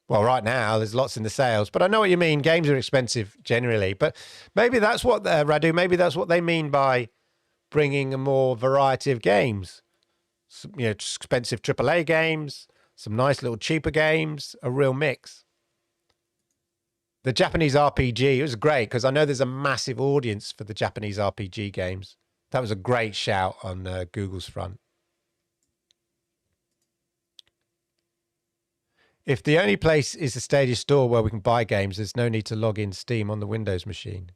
Well, right now, there's lots in the sales. But I know what you mean. Games are expensive generally. But maybe that's what, Radu, maybe that's what they mean by bringing a more variety of games. Some, expensive AAA games, some nice little cheaper games, a real mix. The Japanese RPG, it was great because I know there's a massive audience for the Japanese RPG games. That was a great shout on Google's front. If the only place is the Stadia store where we can buy games, there's no need to log in Steam on the Windows machine.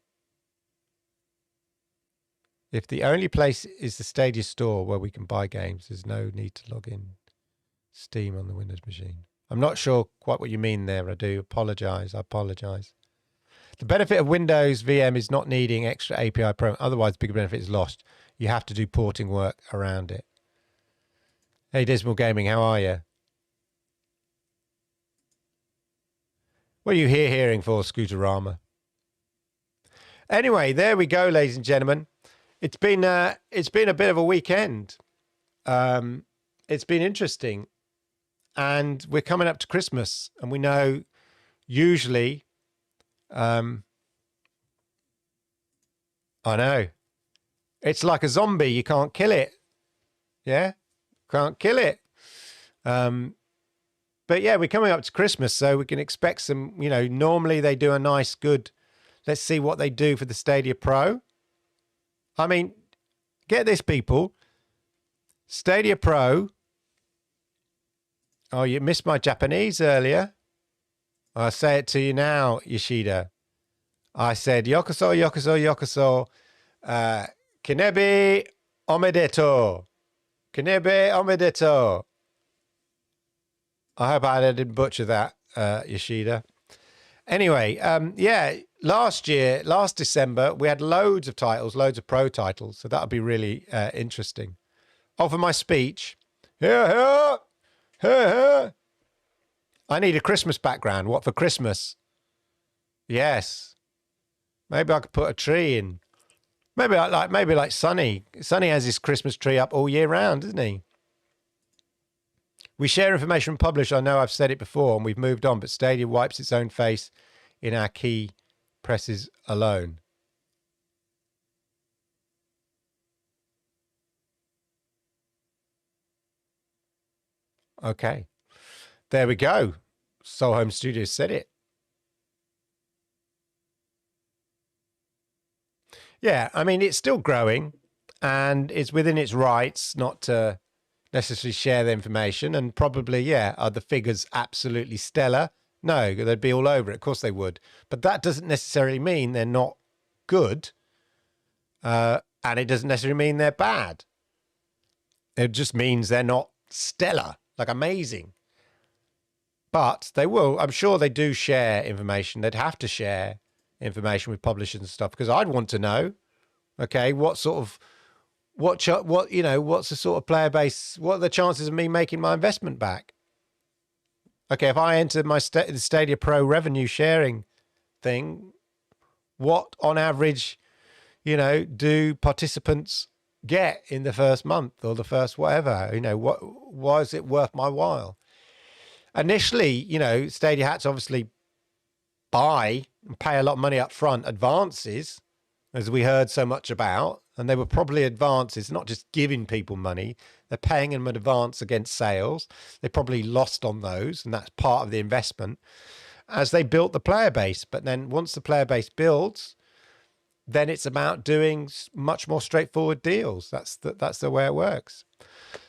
If the only place is the Stadia store where we can buy games, there's no need to log in Steam on the Windows machine. I'm not sure quite what you mean there. I do apologize. I apologize. The benefit of Windows VM is not needing extra API program. Otherwise, the bigger benefit is lost. You have to do porting work around it. Hey, Dismal Gaming, how are you? What are you hearing for, Scooterama? Anyway, there we go, ladies and gentlemen. It's been a bit of a weekend. It's been interesting, and we're coming up to Christmas, and we know usually, I know, it's like a zombie. You can't kill it. Yeah, can't kill it. But yeah, we're coming up to Christmas, so we can expect some. Normally they do a nice, good. Let's see what they do for the Stadia Pro. I mean, get this, people. Stadia Pro. Oh, you missed my Japanese earlier. I'll say it to you now, Yoshida. I said, yokoso, yokoso, yokoso. Kinebe omedeto. Kinebe omedeto. I hope I didn't butcher that, Yoshida. Anyway, yeah, last December, we had loads of titles, loads of pro titles. So that'll be really interesting. Oh, for my speech. Here. I need a Christmas background. What for Christmas? Yes. Maybe I could put a tree in. Maybe like Sonny. Sonny has his Christmas tree up all year round, doesn't he? We share information from publishers. I know I've said it before and we've moved on, but Stadia wipes its own face in our key presses alone. Okay. There we go. Soul Home Studios said it. Yeah, I mean, it's still growing and it's within its rights not to necessarily share the information. And probably, yeah, are the figures absolutely stellar? No, they'd be all over it. Of course they would. But that doesn't necessarily mean they're not good. And it doesn't necessarily mean they're bad. It just means they're not stellar, like amazing. But they will, I'm sure they do share information. They'd have to share information with publishers and stuff because I'd want to know, okay, what's the sort of player base, what are the chances of me making my investment back? Okay, if I enter my Stadia Pro revenue sharing thing, what on average, do participants get in the first month or the first whatever? Why is it worth my while? Initially, Stadia had to obviously buy and pay a lot of money up front, advances, as we heard so much about, and they were probably advances, not just giving people money. They're paying them in advance against sales. They probably lost on those, and that's part of the investment as they built the player base. But then once the player base builds, then it's about doing much more straightforward deals. That's the way it works.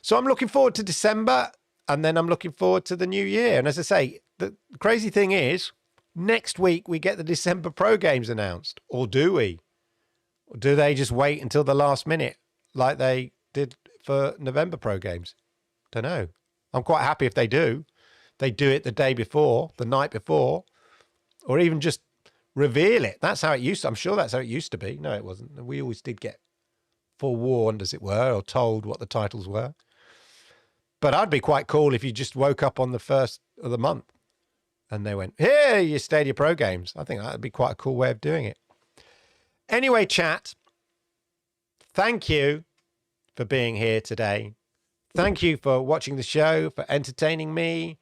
So I'm looking forward to December, and then I'm looking forward to the new year. And as I say, the crazy thing is, next week we get the December Pro games announced, or do we? Or do they just wait until the last minute like they did for November Pro games? Don't know. I'm quite happy if they do. They do it the day before, the night before, or even just reveal it. That's how it used to. I'm sure that's how it used to be. No, it wasn't. We always did get forewarned, as it were, or told what the titles were. But I'd be quite cool if you just woke up on the first of the month and they went, here are your Stadia Pro games. I think that'd be quite a cool way of doing it. Anyway, chat, thank you for being here today. Thank you for watching the show, for entertaining me,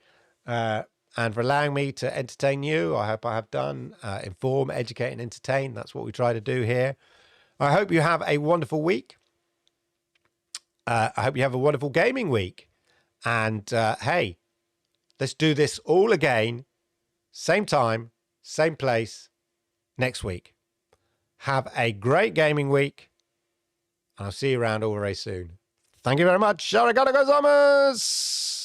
and for allowing me to entertain you. I hope I have done. Inform, educate, and entertain. That's what we try to do here. I hope you have a wonderful week. I hope you have a wonderful gaming week. And hey, let's do this all again, same time, same place, next week. Have a great gaming week, and I'll see you around all very soon. Thank you very much. Arigatou gozaimasu.